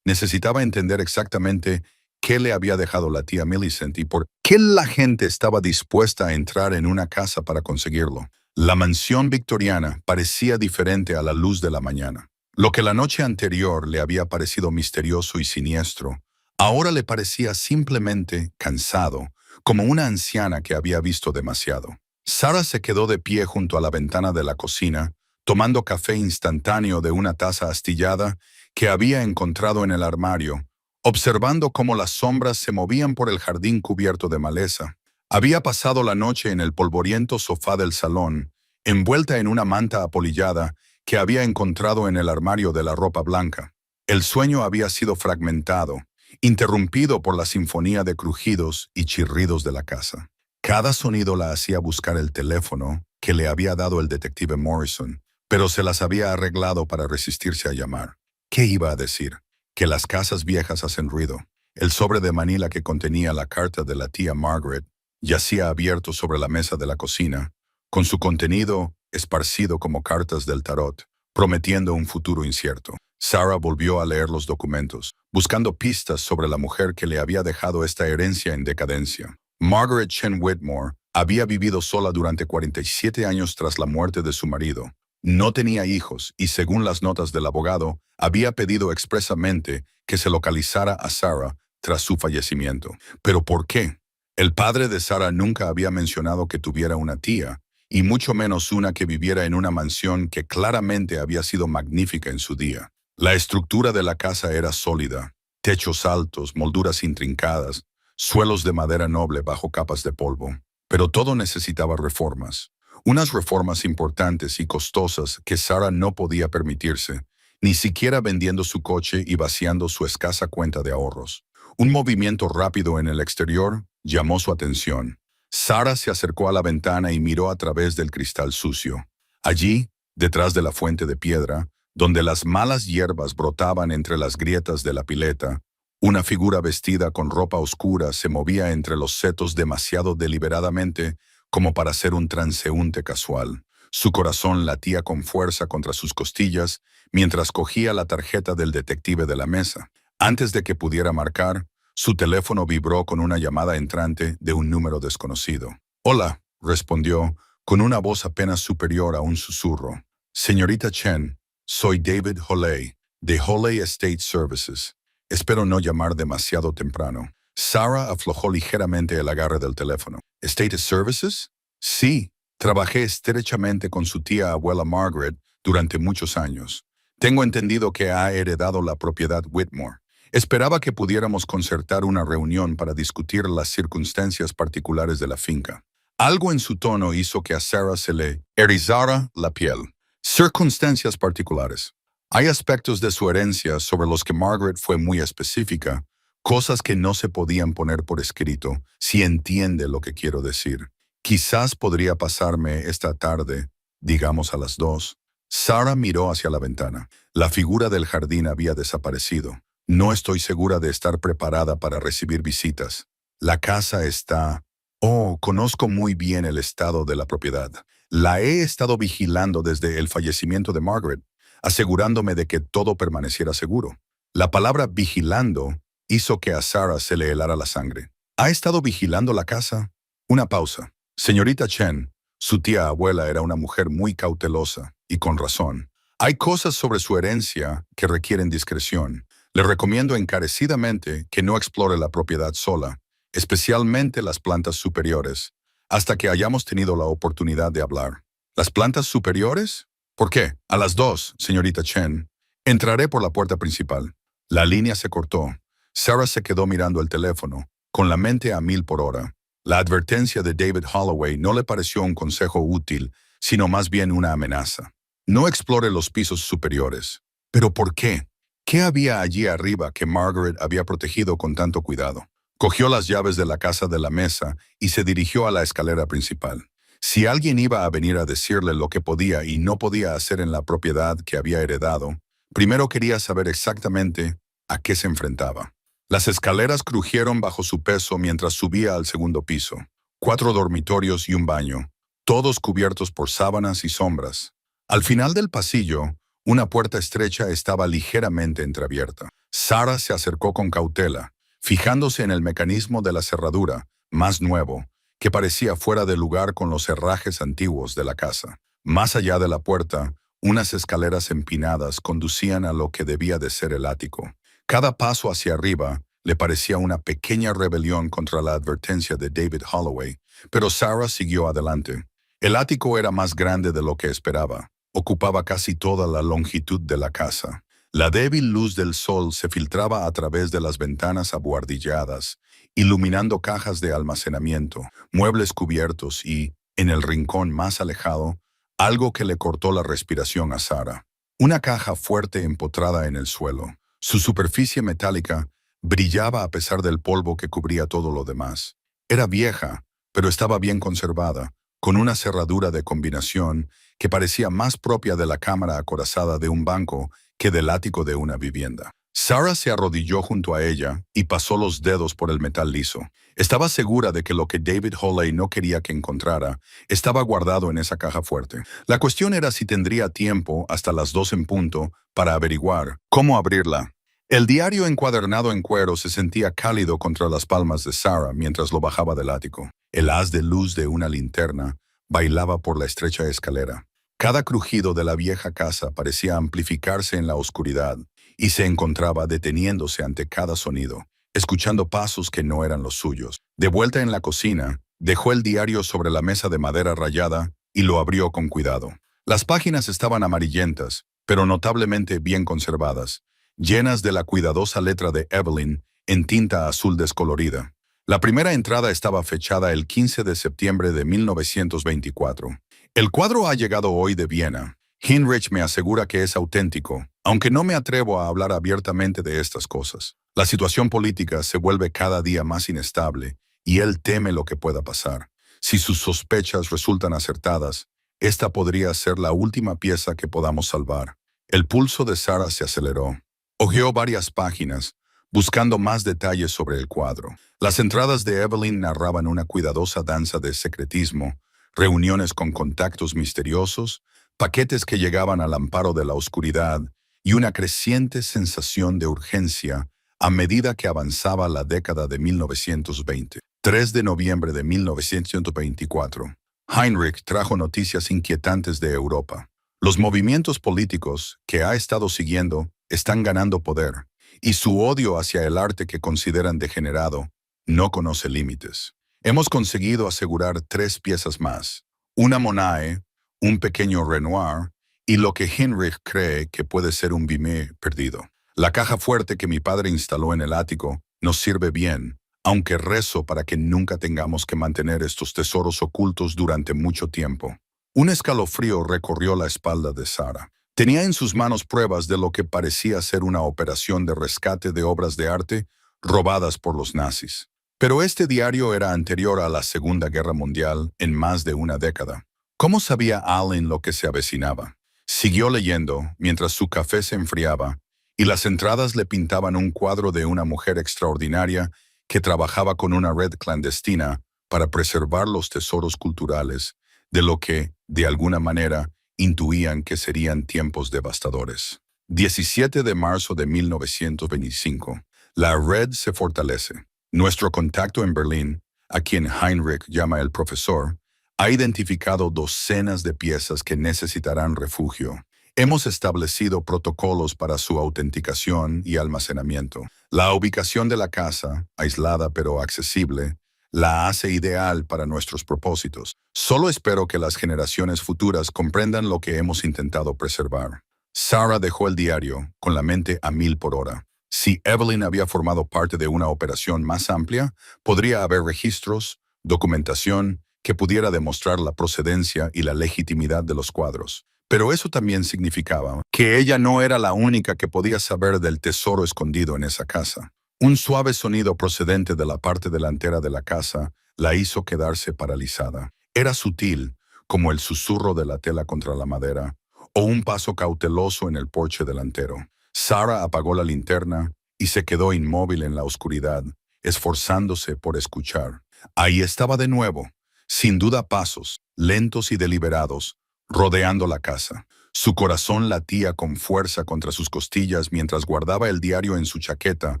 necesitaba entender exactamente qué le había dejado la tía Millicent y por qué la gente estaba dispuesta a entrar en una casa para conseguirlo. La mansión victoriana parecía diferente a la luz de la mañana. Lo que la noche anterior le había parecido misterioso y siniestro, ahora le parecía simplemente cansado, como una anciana que había visto demasiado. Sara se quedó de pie junto a la ventana de la cocina, tomando café instantáneo de una taza astillada que había encontrado en el armario, observando cómo las sombras se movían por el jardín cubierto de maleza. Había pasado la noche en el polvoriento sofá del salón, envuelta en una manta apolillada que había encontrado en el armario de la ropa blanca. El sueño había sido fragmentado, interrumpido por la sinfonía de crujidos y chirridos de la casa. Cada sonido la hacía buscar el teléfono que le había dado el detective Morrison, pero se las había arreglado para resistirse a llamar. ¿Qué iba a decir? Que las casas viejas hacen ruido. El sobre de Manila que contenía la carta de la tía Margaret yacía abierto sobre la mesa de la cocina, con su contenido esparcido como cartas del tarot, prometiendo un futuro incierto. Sara volvió a leer los documentos, buscando pistas sobre la mujer que le había dejado esta herencia en decadencia. Margaret Chen Whitmore había vivido sola durante 47 años tras la muerte de su marido. No tenía hijos y, según las notas del abogado, había pedido expresamente que se localizara a Sara tras su fallecimiento. ¿Pero por qué? El padre de Sara nunca había mencionado que tuviera una tía, y mucho menos una que viviera en una mansión que claramente había sido magnífica en su día. La estructura de la casa era sólida, techos altos, molduras intrincadas, suelos de madera noble bajo capas de polvo. Pero todo necesitaba reformas. Unas reformas importantes y costosas que Sara no podía permitirse, ni siquiera vendiendo su coche y vaciando su escasa cuenta de ahorros. Un movimiento rápido en el exterior llamó su atención. Sara se acercó a la ventana y miró a través del cristal sucio. Allí, detrás de la fuente de piedra, donde las malas hierbas brotaban entre las grietas de la pileta, una figura vestida con ropa oscura se movía entre los setos demasiado deliberadamente como para ser un transeúnte casual. Su corazón latía con fuerza contra sus costillas mientras cogía la tarjeta del detective de la mesa. Antes de que pudiera marcar, su teléfono vibró con una llamada entrante de un número desconocido. «Hola», respondió, con una voz apenas superior a un susurro. «Señorita Chen, soy David Holley, de Holley Estate Services. Espero no llamar demasiado temprano». Sara aflojó ligeramente el agarre del teléfono. «¿Estate Services?» «Sí, trabajé estrechamente con su tía abuela Margaret durante muchos años. Tengo entendido que ha heredado la propiedad Whitmore. Esperaba que pudiéramos concertar una reunión para discutir las circunstancias particulares de la finca». Algo en su tono hizo que a Sara se le erizara la piel. Circunstancias particulares. Hay aspectos de su herencia sobre los que Margaret fue muy específica, cosas que no se podían poner por escrito, si entiende lo que quiero decir. Quizás podría pasarme esta tarde, digamos a las 2. Sara miró hacia la ventana. La figura del jardín había desaparecido. «No estoy segura de estar preparada para recibir visitas. La casa está... Oh, conozco muy bien el estado de la propiedad. La he estado vigilando desde el fallecimiento de Margaret. asegurándome de que todo permaneciera seguro. La palabra vigilando hizo que a Sarah se le helara la sangre. ¿Ha estado vigilando la casa? Una pausa. Señorita Chen, su tía abuela era una mujer muy cautelosa, y con razón. Hay cosas sobre su herencia que requieren discreción. Le recomiendo encarecidamente que no explore la propiedad sola, especialmente las plantas superiores, hasta que hayamos tenido la oportunidad de hablar. ¿Las plantas superiores? ¿Por qué? A las 2, señorita Chen. Entraré por la puerta principal. La línea se cortó. Sarah se quedó mirando el teléfono, con la mente a 1000 por hora. La advertencia de David Holloway no le pareció un consejo útil, sino más bien una amenaza. No explore los pisos superiores. ¿Pero por qué? ¿Qué había allí arriba que Margaret había protegido con tanto cuidado? Cogió las llaves de la casa de la mesa y se dirigió a la escalera principal. Si alguien iba a venir a decirle lo que podía y no podía hacer en la propiedad que había heredado, primero quería saber exactamente a qué se enfrentaba. Las escaleras crujieron bajo su peso mientras subía al segundo piso. 4 dormitorios y un baño, todos cubiertos por sábanas y sombras. Al final del pasillo, una puerta estrecha estaba ligeramente entreabierta. Sarah se acercó con cautela, fijándose en el mecanismo de la cerradura, más nuevo, que parecía fuera de lugar con los herrajes antiguos de la casa. Más allá de la puerta, unas escaleras empinadas conducían a lo que debía de ser el ático. Cada paso hacia arriba le parecía una pequeña rebelión contra la advertencia de David Holloway, pero Sarah siguió adelante. El ático era más grande de lo que esperaba. Ocupaba casi toda la longitud de la casa. La débil luz del sol se filtraba a través de las ventanas abuhardilladas, iluminando cajas de almacenamiento, muebles cubiertos y, en el rincón más alejado, algo que le cortó la respiración a Sarah. Una caja fuerte empotrada en el suelo. Su superficie metálica brillaba a pesar del polvo que cubría todo lo demás. Era vieja, pero estaba bien conservada, con una cerradura de combinación que parecía más propia de la cámara acorazada de un banco que del ático de una vivienda. Sarah se arrodilló junto a ella y pasó los dedos por el metal liso. Estaba segura de que lo que David Holloway no quería que encontrara estaba guardado en esa caja fuerte. La cuestión era si tendría tiempo hasta las 2 en punto para averiguar cómo abrirla. El diario encuadernado en cuero se sentía cálido contra las palmas de Sarah mientras lo bajaba del ático. El haz de luz de una linterna bailaba por la estrecha escalera. Cada crujido de la vieja casa parecía amplificarse en la oscuridad y se encontraba deteniéndose ante cada sonido, escuchando pasos que no eran los suyos. De vuelta en la cocina, dejó el diario sobre la mesa de madera rayada y lo abrió con cuidado. Las páginas estaban amarillentas, pero notablemente bien conservadas, llenas de la cuidadosa letra de Evelyn en tinta azul descolorida. La primera entrada estaba fechada el 15 de septiembre de 1924. El cuadro ha llegado hoy de Viena. Heinrich me asegura que es auténtico, aunque no me atrevo a hablar abiertamente de estas cosas. La situación política se vuelve cada día más inestable y él teme lo que pueda pasar. Si sus sospechas resultan acertadas, esta podría ser la última pieza que podamos salvar. El pulso de Sarah se aceleró. Hojeó varias páginas, buscando más detalles sobre el cuadro. Las entradas de Evelyn narraban una cuidadosa danza de secretismo, reuniones con contactos misteriosos, paquetes que llegaban al amparo de la oscuridad y una creciente sensación de urgencia a medida que avanzaba la década de 1920. 3 de noviembre de 1924. Heinrich trajo noticias inquietantes de Europa. Los movimientos políticos que ha estado siguiendo están ganando poder, y su odio hacia el arte que consideran degenerado no conoce límites. Hemos conseguido asegurar 3 piezas más, una Monet, un pequeño Renoir y lo que Heinrich cree que puede ser un Vimé perdido. La caja fuerte que mi padre instaló en el ático nos sirve bien, aunque rezo para que nunca tengamos que mantener estos tesoros ocultos durante mucho tiempo. Un escalofrío recorrió la espalda de Sarah. Tenía en sus manos pruebas de lo que parecía ser una operación de rescate de obras de arte robadas por los nazis. Pero este diario era anterior a la Segunda Guerra Mundial en más de una década. ¿Cómo sabía Allen lo que se avecinaba? Siguió leyendo mientras su café se enfriaba y las entradas le pintaban un cuadro de una mujer extraordinaria que trabajaba con una red clandestina para preservar los tesoros culturales de lo que, de alguna manera, intuían que serían tiempos devastadores. 17 de marzo de 1925. La red se fortalece. Nuestro contacto en Berlín, a quien Heinrich llama el profesor, ha identificado docenas de piezas que necesitarán refugio. Hemos establecido protocolos para su autenticación y almacenamiento. La ubicación de la casa, aislada pero accesible, la hace ideal para nuestros propósitos. Solo espero que las generaciones futuras comprendan lo que hemos intentado preservar. Sarah dejó el diario, con la mente a 1000 por hora. Si Evelyn había formado parte de una operación más amplia, podría haber registros, documentación, que pudiera demostrar la procedencia y la legitimidad de los cuadros. Pero eso también significaba que ella no era la única que podía saber del tesoro escondido en esa casa. Un suave sonido procedente de la parte delantera de la casa la hizo quedarse paralizada. Era sutil, como el susurro de la tela contra la madera, o un paso cauteloso en el porche delantero. Sarah apagó la linterna y se quedó inmóvil en la oscuridad, esforzándose por escuchar. Ahí estaba de nuevo, sin duda pasos, lentos y deliberados, rodeando la casa. Su corazón latía con fuerza contra sus costillas mientras guardaba el diario en su chaqueta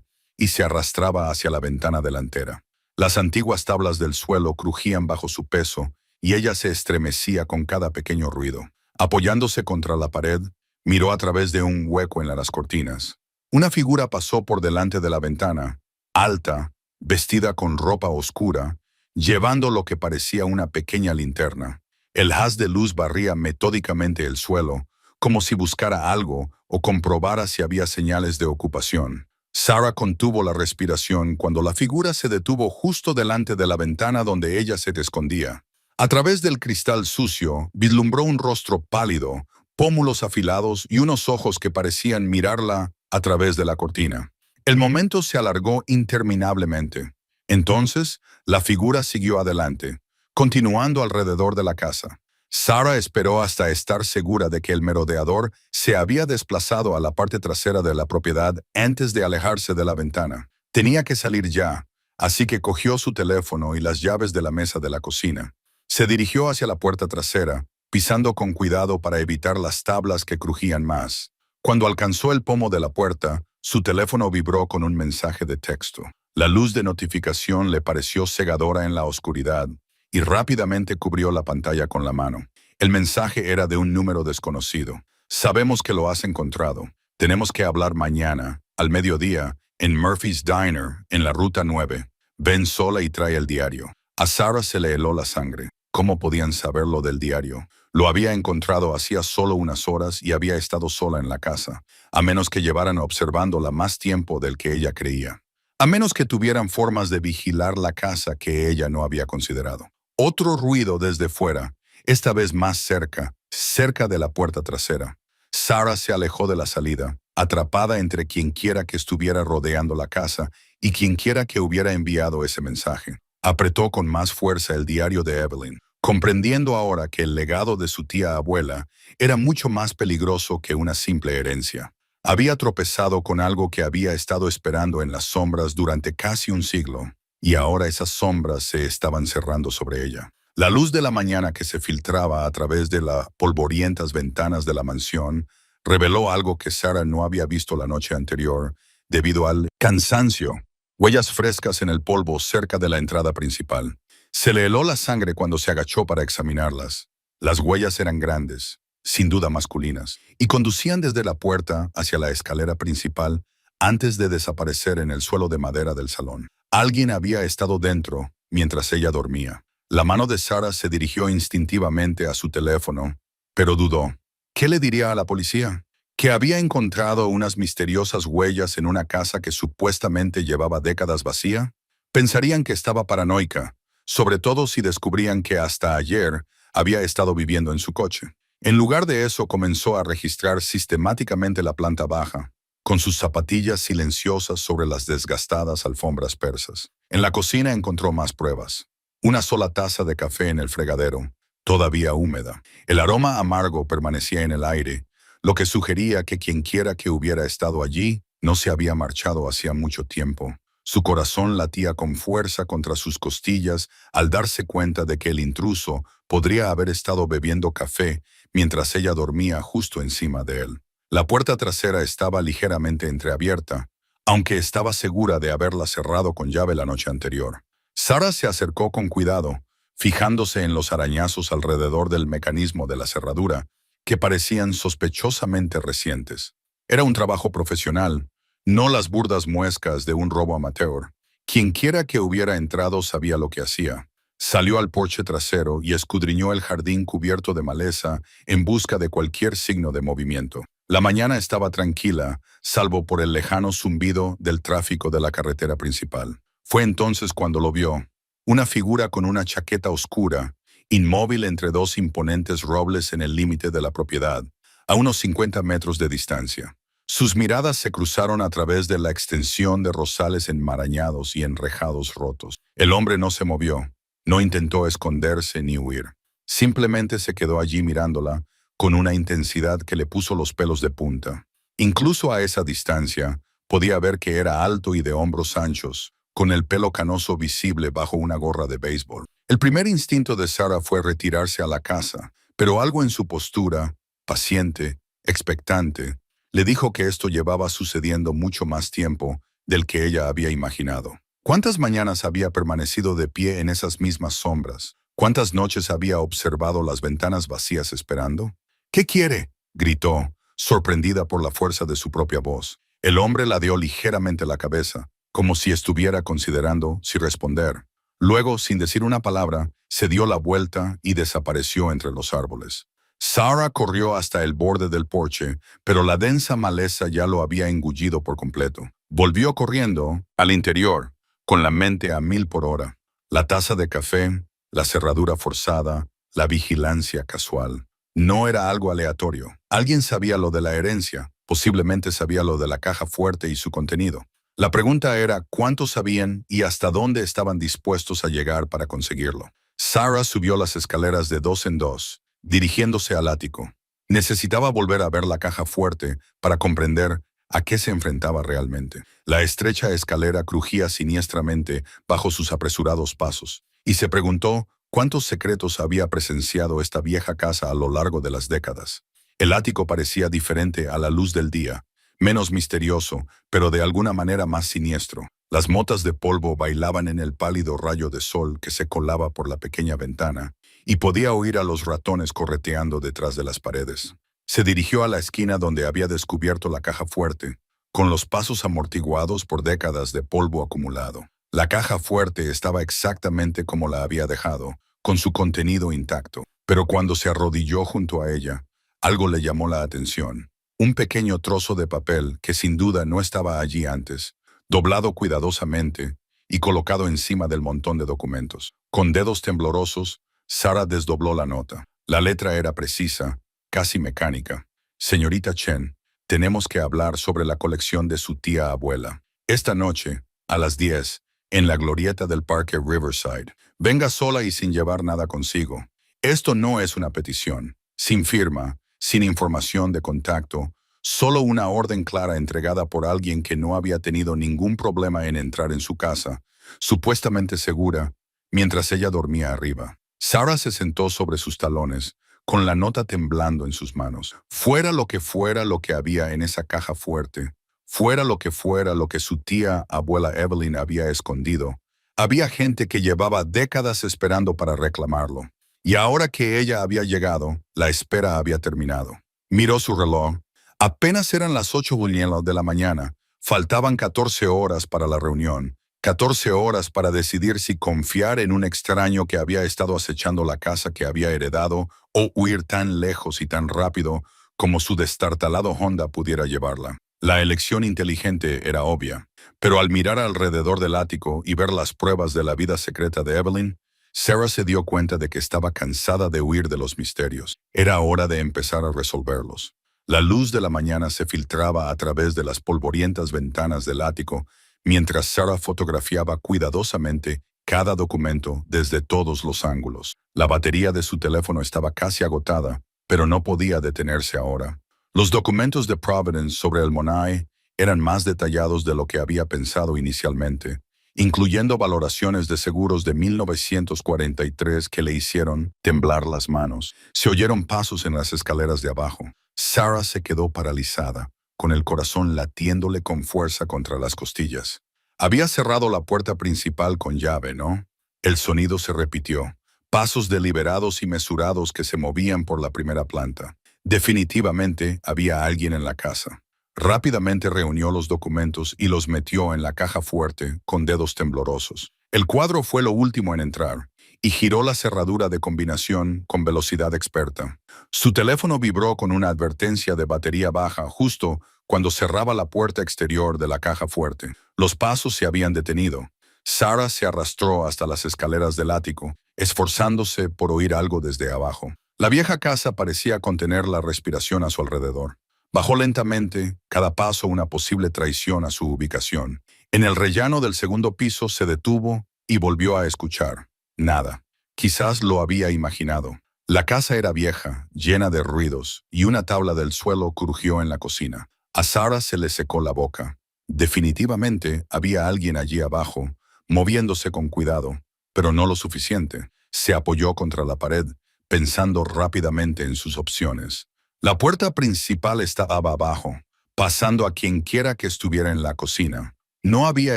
y se arrastraba hacia la ventana delantera. Las antiguas tablas del suelo crujían bajo su peso y ella se estremecía con cada pequeño ruido. Apoyándose contra la pared, miró a través de un hueco en las cortinas. Una figura pasó por delante de la ventana, alta, vestida con ropa oscura, llevando lo que parecía una pequeña linterna. El haz de luz barría metódicamente el suelo, como si buscara algo o comprobara si había señales de ocupación. Sarah contuvo la respiración cuando la figura se detuvo justo delante de la ventana donde ella se escondía. A través del cristal sucio, vislumbró un rostro pálido, pómulos afilados y unos ojos que parecían mirarla a través de la cortina. El momento se alargó interminablemente. Entonces, la figura siguió adelante, continuando alrededor de la casa. Sarah esperó hasta estar segura de que el merodeador se había desplazado a la parte trasera de la propiedad antes de alejarse de la ventana. Tenía que salir ya, así que cogió su teléfono y las llaves de la mesa de la cocina. Se dirigió hacia la puerta trasera, pisando con cuidado para evitar las tablas que crujían más. Cuando alcanzó el pomo de la puerta, su teléfono vibró con un mensaje de texto. La luz de notificación le pareció cegadora en la oscuridad y rápidamente cubrió la pantalla con la mano. El mensaje era de un número desconocido. Sabemos que lo has encontrado. Tenemos que hablar mañana, al mediodía, en Murphy's Diner, en la Ruta 9. Ven sola y trae el diario. A Sarah se le heló la sangre. ¿Cómo podían saberlo del diario? Lo había encontrado hacía solo unas horas y había estado sola en la casa, a menos que llevaran observándola más tiempo del que ella creía. A menos que tuvieran formas de vigilar la casa que ella no había considerado. Otro ruido desde fuera, esta vez más cerca de la puerta trasera. Sarah se alejó de la salida, atrapada entre quienquiera que estuviera rodeando la casa y quienquiera que hubiera enviado ese mensaje. Apretó con más fuerza el diario de Evelyn, comprendiendo ahora que el legado de su tía abuela era mucho más peligroso que una simple herencia. Había tropezado con algo que había estado esperando en las sombras durante casi un siglo, y ahora esas sombras se estaban cerrando sobre ella. La luz de la mañana que se filtraba a través de las polvorientas ventanas de la mansión reveló algo que Sarah no había visto la noche anterior debido al cansancio. Huellas frescas en el polvo cerca de la entrada principal. Se le heló la sangre cuando se agachó para examinarlas. Las huellas eran grandes, sin duda masculinas, y conducían desde la puerta hacia la escalera principal antes de desaparecer en el suelo de madera del salón. Alguien había estado dentro mientras ella dormía. La mano de Sarah se dirigió instintivamente a su teléfono, pero dudó. ¿Qué le diría a la policía? Que había encontrado unas misteriosas huellas en una casa que supuestamente llevaba décadas vacía. Pensarían que estaba paranoica, sobre todo si descubrían que hasta ayer había estado viviendo en su coche. En lugar de eso, comenzó a registrar sistemáticamente la planta baja, con sus zapatillas silenciosas sobre las desgastadas alfombras persas. En la cocina encontró más pruebas. Una sola taza de café en el fregadero, todavía húmeda. El aroma amargo permanecía en el aire, lo que sugería que quienquiera que hubiera estado allí no se había marchado hacía mucho tiempo. Su corazón latía con fuerza contra sus costillas al darse cuenta de que el intruso podría haber estado bebiendo café mientras ella dormía justo encima de él. La puerta trasera estaba ligeramente entreabierta, aunque estaba segura de haberla cerrado con llave la noche anterior. Sarah se acercó con cuidado, fijándose en los arañazos alrededor del mecanismo de la cerradura, que parecían sospechosamente recientes. Era un trabajo profesional, no las burdas muescas de un robo amateur. Quienquiera que hubiera entrado sabía lo que hacía. Salió al porche trasero y escudriñó el jardín cubierto de maleza en busca de cualquier signo de movimiento. La mañana estaba tranquila, salvo por el lejano zumbido del tráfico de la carretera principal. Fue entonces cuando lo vio. Una figura con una chaqueta oscura, inmóvil entre dos imponentes robles en el límite de la propiedad, a unos 50 metros de distancia. Sus miradas se cruzaron a través de la extensión de rosales enmarañados y enrejados rotos. El hombre no se movió, no intentó esconderse ni huir. Simplemente se quedó allí mirándola, con una intensidad que le puso los pelos de punta. Incluso a esa distancia, podía ver que era alto y de hombros anchos, con el pelo canoso visible bajo una gorra de béisbol. El primer instinto de Sarah fue retirarse a la casa, pero algo en su postura, paciente, expectante, le dijo que esto llevaba sucediendo mucho más tiempo del que ella había imaginado. ¿Cuántas mañanas había permanecido de pie en esas mismas sombras? ¿Cuántas noches había observado las ventanas vacías esperando? ¿Qué quiere?, gritó, sorprendida por la fuerza de su propia voz. El hombre ladeó ligeramente la cabeza, como si estuviera considerando si responder. Luego, sin decir una palabra, se dio la vuelta y desapareció entre los árboles. Sarah corrió hasta el borde del porche, pero la densa maleza ya lo había engullido por completo. Volvió corriendo al interior, con la mente a 1000 por hora. La taza de café, la cerradura forzada, la vigilancia casual. No era algo aleatorio. Alguien sabía lo de la herencia, posiblemente sabía lo de la caja fuerte y su contenido. La pregunta era cuánto sabían y hasta dónde estaban dispuestos a llegar para conseguirlo. Sarah subió las escaleras de 2 en 2, dirigiéndose al ático. Necesitaba volver a ver la caja fuerte para comprender a qué se enfrentaba realmente. La estrecha escalera crujía siniestramente bajo sus apresurados pasos, y se preguntó cuántos secretos había presenciado esta vieja casa a lo largo de las décadas. El ático parecía diferente a la luz del día, menos misterioso, pero de alguna manera más siniestro. Las motas de polvo bailaban en el pálido rayo de sol que se colaba por la pequeña ventana, y podía oír a los ratones correteando detrás de las paredes. Se dirigió a la esquina donde había descubierto la caja fuerte, con los pasos amortiguados por décadas de polvo acumulado. La caja fuerte estaba exactamente como la había dejado, con su contenido intacto. Pero cuando se arrodilló junto a ella, algo le llamó la atención. Un pequeño trozo de papel que sin duda no estaba allí antes, doblado cuidadosamente y colocado encima del montón de documentos. Con dedos temblorosos, Sarah desdobló la nota. La letra era precisa, casi mecánica. Señorita Chen, tenemos que hablar sobre la colección de su tía abuela. Esta noche, a las 10, en la glorieta del parque Riverside. Venga sola y sin llevar nada consigo. Esto no es una petición, sin firma, sin información de contacto, solo una orden clara entregada por alguien que no había tenido ningún problema en entrar en su casa, supuestamente segura, mientras ella dormía arriba. Sarah se sentó sobre sus talones, con la nota temblando en sus manos. Fuera lo que había en esa caja fuerte, fuera lo que su tía abuela Evelyn había escondido, había gente que llevaba décadas esperando para reclamarlo. Y ahora que ella había llegado, la espera había terminado. Miró su reloj. Apenas eran las 8 de la mañana. Faltaban 14 horas para la reunión. 14 horas para decidir si confiar en un extraño que había estado acechando la casa que había heredado o huir tan lejos y tan rápido como su destartalado Honda pudiera llevarla. La elección inteligente era obvia, pero al mirar alrededor del ático y ver las pruebas de la vida secreta de Evelyn, Sarah se dio cuenta de que estaba cansada de huir de los misterios. Era hora de empezar a resolverlos. La luz de la mañana se filtraba a través de las polvorientas ventanas del ático, mientras Sarah fotografiaba cuidadosamente cada documento desde todos los ángulos. La batería de su teléfono estaba casi agotada, pero no podía detenerse ahora. Los documentos de Providence sobre el Monai eran más detallados de lo que había pensado inicialmente, incluyendo valoraciones de seguros de 1943 que le hicieron temblar las manos. Se oyeron pasos en las escaleras de abajo. Sarah se quedó paralizada, con el corazón latiéndole con fuerza contra las costillas. Había cerrado la puerta principal con llave, ¿no? El sonido se repitió. Pasos deliberados y mesurados que se movían por la primera planta. Definitivamente había alguien en la casa. Rápidamente reunió los documentos y los metió en la caja fuerte con dedos temblorosos. El cuadro fue lo último en entrar y giró la cerradura de combinación con velocidad experta. Su teléfono vibró con una advertencia de batería baja justo cuando cerraba la puerta exterior de la caja fuerte. Los pasos se habían detenido. Sarah se arrastró hasta las escaleras del ático, esforzándose por oír algo desde abajo. La vieja casa parecía contener la respiración a su alrededor. Bajó lentamente, cada paso una posible traición a su ubicación. En el rellano del segundo piso se detuvo y volvió a escuchar. Nada. Quizás lo había imaginado. La casa era vieja, llena de ruidos, y una tabla del suelo crujió en la cocina. A Sarah se le secó la boca. Definitivamente había alguien allí abajo, moviéndose con cuidado, pero no lo suficiente. Se apoyó contra la pared, pensando rápidamente en sus opciones. La puerta principal estaba abajo, pasando a quienquiera que estuviera en la cocina. No había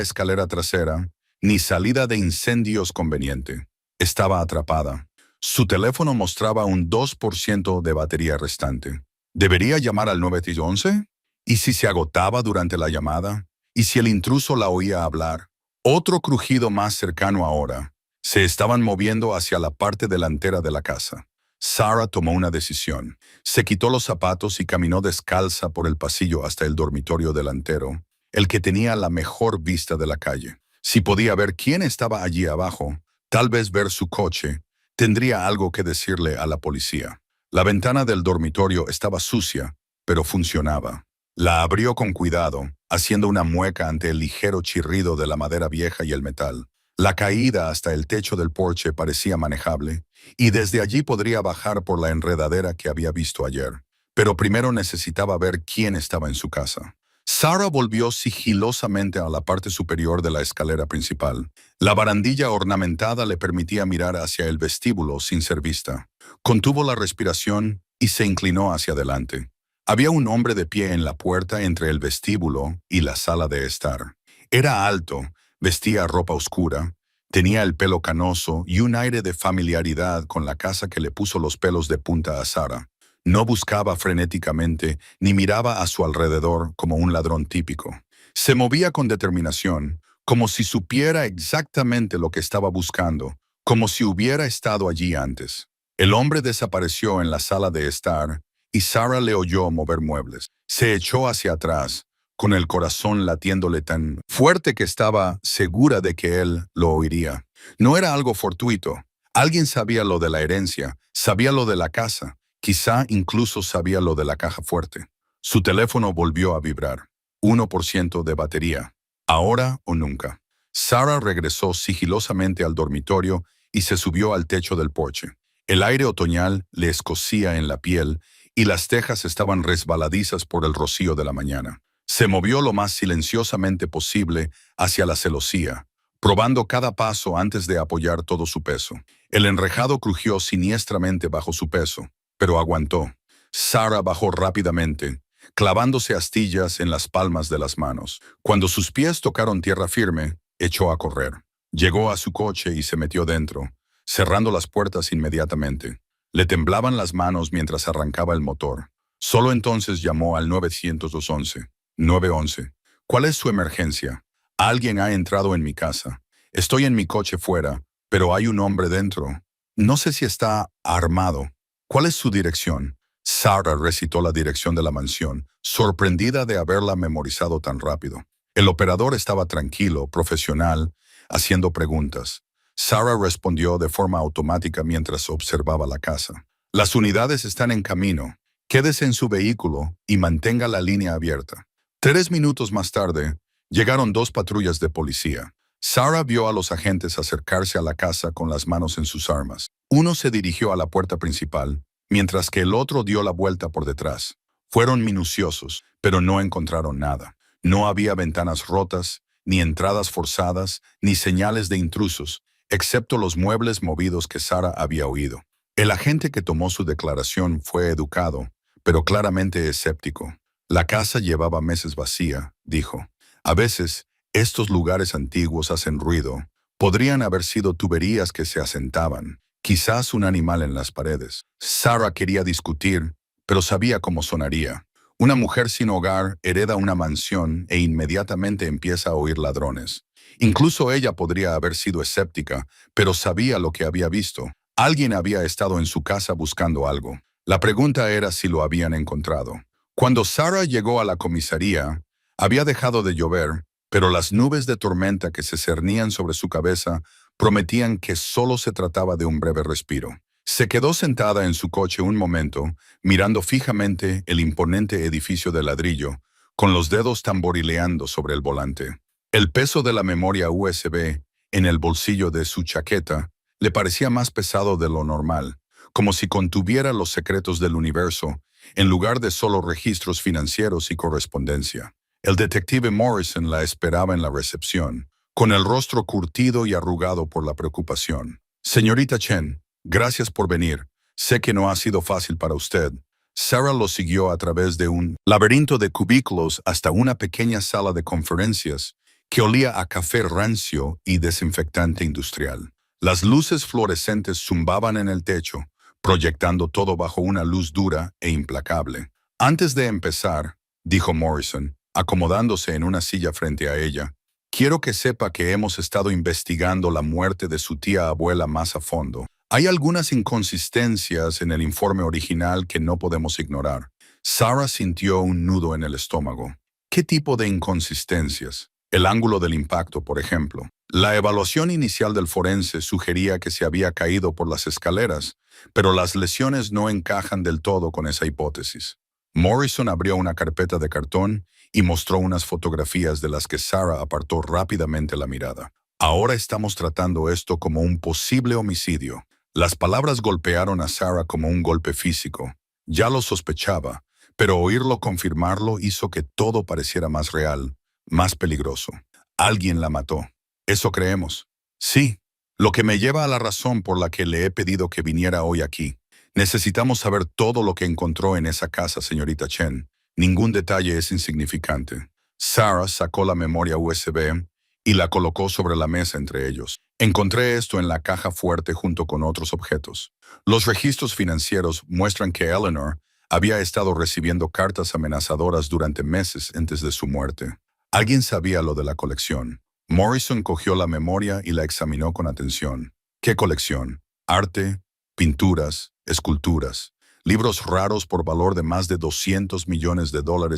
escalera trasera, ni salida de incendios conveniente. Estaba atrapada. Su teléfono mostraba un 2% de batería restante. ¿Debería llamar al 911? ¿Y si se agotaba durante la llamada? ¿Y si el intruso la oía hablar? Otro crujido más cercano ahora. Se estaban moviendo hacia la parte delantera de la casa. Sarah tomó una decisión. Se quitó los zapatos y caminó descalza por el pasillo hasta el dormitorio delantero, el que tenía la mejor vista de la calle. Si podía ver quién estaba allí abajo, tal vez ver su coche, tendría algo que decirle a la policía. La ventana del dormitorio estaba sucia, pero funcionaba. La abrió con cuidado, haciendo una mueca ante el ligero chirrido de la madera vieja y el metal. La caída hasta el techo del porche parecía manejable, y desde allí podría bajar por la enredadera que había visto ayer. Pero primero necesitaba ver quién estaba en su casa. Sarah volvió sigilosamente a la parte superior de la escalera principal. La barandilla ornamentada le permitía mirar hacia el vestíbulo sin ser vista. Contuvo la respiración y se inclinó hacia adelante. Había un hombre de pie en la puerta entre el vestíbulo y la sala de estar. Era alto, vestía ropa oscura, tenía el pelo canoso y un aire de familiaridad con la casa que le puso los pelos de punta a Sarah. No buscaba frenéticamente ni miraba a su alrededor como un ladrón típico. Se movía con determinación, como si supiera exactamente lo que estaba buscando, como si hubiera estado allí antes. El hombre desapareció en la sala de estar y Sarah le oyó mover muebles. Se echó hacia atrás, con el corazón latiéndole tan fuerte que estaba segura de que él lo oiría. No era algo fortuito. Alguien sabía lo de la herencia, sabía lo de la casa, quizá incluso sabía lo de la caja fuerte. Su teléfono volvió a vibrar. 1% de batería. Ahora o nunca. Sarah regresó sigilosamente al dormitorio y se subió al techo del porche. El aire otoñal le escocía en la piel y las tejas estaban resbaladizas por el rocío de la mañana. Se movió lo más silenciosamente posible hacia la celosía, probando cada paso antes de apoyar todo su peso. El enrejado crujió siniestramente bajo su peso, pero aguantó. Sarah bajó rápidamente, clavándose astillas en las palmas de las manos. Cuando sus pies tocaron tierra firme, echó a correr. Llegó a su coche y se metió dentro, cerrando las puertas inmediatamente. Le temblaban las manos mientras arrancaba el motor. Solo entonces llamó al 911. 911. ¿Cuál es su emergencia? Alguien ha entrado en mi casa. Estoy en mi coche fuera, pero hay un hombre dentro. No sé si está armado. ¿Cuál es su dirección? Sarah recitó la dirección de la mansión, sorprendida de haberla memorizado tan rápido. El operador estaba tranquilo, profesional, haciendo preguntas. Sarah respondió de forma automática mientras observaba la casa. Las unidades están en camino. Quédese en su vehículo y mantenga la línea abierta. 3 minutos más tarde, llegaron 2 patrullas de policía. Sarah vio a los agentes acercarse a la casa con las manos en sus armas. Uno se dirigió a la puerta principal, mientras que el otro dio la vuelta por detrás. Fueron minuciosos, pero no encontraron nada. No había ventanas rotas, ni entradas forzadas, ni señales de intrusos, excepto los muebles movidos que Sarah había oído. El agente que tomó su declaración fue educado, pero claramente escéptico. La casa llevaba meses vacía, dijo. A veces, estos lugares antiguos hacen ruido. Podrían haber sido tuberías que se asentaban, quizás un animal en las paredes. Sarah quería discutir, pero sabía cómo sonaría. Una mujer sin hogar hereda una mansión e inmediatamente empieza a oír ladrones. Incluso ella podría haber sido escéptica, pero sabía lo que había visto. Alguien había estado en su casa buscando algo. La pregunta era si lo habían encontrado. Cuando Sarah llegó a la comisaría, había dejado de llover, pero las nubes de tormenta que se cernían sobre su cabeza prometían que solo se trataba de un breve respiro. Se quedó sentada en su coche un momento, mirando fijamente el imponente edificio de ladrillo, con los dedos tamborileando sobre el volante. El peso de la memoria USB en el bolsillo de su chaqueta le parecía más pesado de lo normal, como si contuviera los secretos del universo, en lugar de solo registros financieros y correspondencia. El detective Morrison la esperaba en la recepción, con el rostro curtido y arrugado por la preocupación. Señorita Chen, gracias por venir. Sé que no ha sido fácil para usted. Sarah lo siguió a través de un laberinto de cubículos hasta una pequeña sala de conferencias que olía a café rancio y desinfectante industrial. Las luces fluorescentes zumbaban en el techo, proyectando todo bajo una luz dura e implacable. Antes de empezar, dijo Morrison, acomodándose en una silla frente a ella, quiero que sepa que hemos estado investigando la muerte de su tía abuela más a fondo. Hay algunas inconsistencias en el informe original que no podemos ignorar. Sarah sintió un nudo en el estómago. ¿Qué tipo de inconsistencias? El ángulo del impacto, por ejemplo. La evaluación inicial del forense sugería que se había caído por las escaleras, pero las lesiones no encajan del todo con esa hipótesis. Morrison abrió una carpeta de cartón y mostró unas fotografías de las que Sarah apartó rápidamente la mirada. Ahora estamos tratando esto como un posible homicidio. Las palabras golpearon a Sarah como un golpe físico. Ya lo sospechaba, pero oírlo confirmarlo hizo que todo pareciera más real, más peligroso. Alguien la mató. Eso creemos. Sí, lo que me lleva a la razón por la que le he pedido que viniera hoy aquí. Necesitamos saber todo lo que encontró en esa casa, señorita Chen. Ningún detalle es insignificante. Sarah sacó la memoria USB y la colocó sobre la mesa entre ellos. Encontré esto en la caja fuerte junto con otros objetos. Los registros financieros muestran que Eleanor había estado recibiendo cartas amenazadoras durante meses antes de su muerte. Alguien sabía lo de la colección. Morrison cogió la memoria y la examinó con atención. ¿Qué colección? Arte, pinturas, esculturas, libros raros por valor de más de $200 millones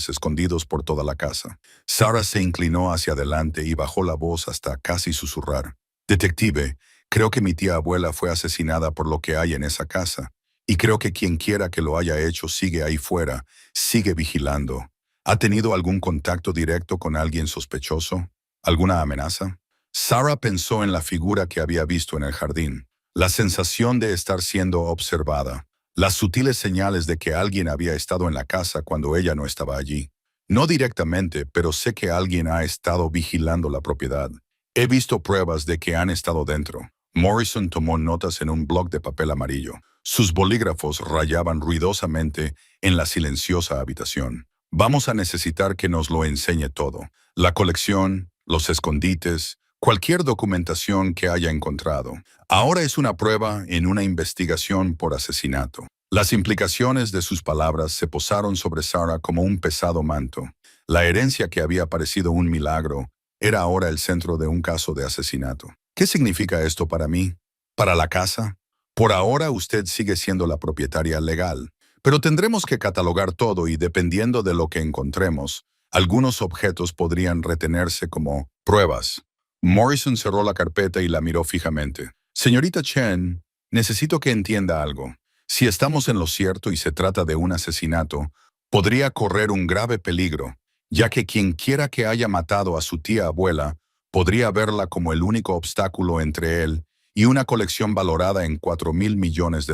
escondidos por toda la casa. Sarah se inclinó hacia adelante y bajó la voz hasta casi susurrar. Detective, creo que mi tía abuela fue asesinada por lo que hay en esa casa, y creo que quien quiera que lo haya hecho sigue ahí fuera, sigue vigilando. ¿Ha tenido algún contacto directo con alguien sospechoso? ¿Alguna amenaza? Sarah pensó en la figura que había visto en el jardín. La sensación de estar siendo observada. Las sutiles señales de que alguien había estado en la casa cuando ella no estaba allí. No directamente, pero sé que alguien ha estado vigilando la propiedad. He visto pruebas de que han estado dentro. Morrison tomó notas en un bloc de papel amarillo. Sus bolígrafos rayaban ruidosamente en la silenciosa habitación. Vamos a necesitar que nos lo enseñe todo. La colección, los escondites, cualquier documentación que haya encontrado. Ahora es una prueba en una investigación por asesinato. Las implicaciones de sus palabras se posaron sobre Sarah como un pesado manto. La herencia que había parecido un milagro era ahora el centro de un caso de asesinato. ¿Qué significa esto para mí? ¿Para la casa? Por ahora usted sigue siendo la propietaria legal, pero tendremos que catalogar todo y dependiendo de lo que encontremos, algunos objetos podrían retenerse como pruebas. Morrison cerró la carpeta y la miró fijamente. Señorita Chen, necesito que entienda algo. Si estamos en lo cierto y se trata de un asesinato, podría correr un grave peligro, ya que quien quiera que haya matado a su tía abuela podría verla como el único obstáculo entre él y una colección valorada en $4,000 millones.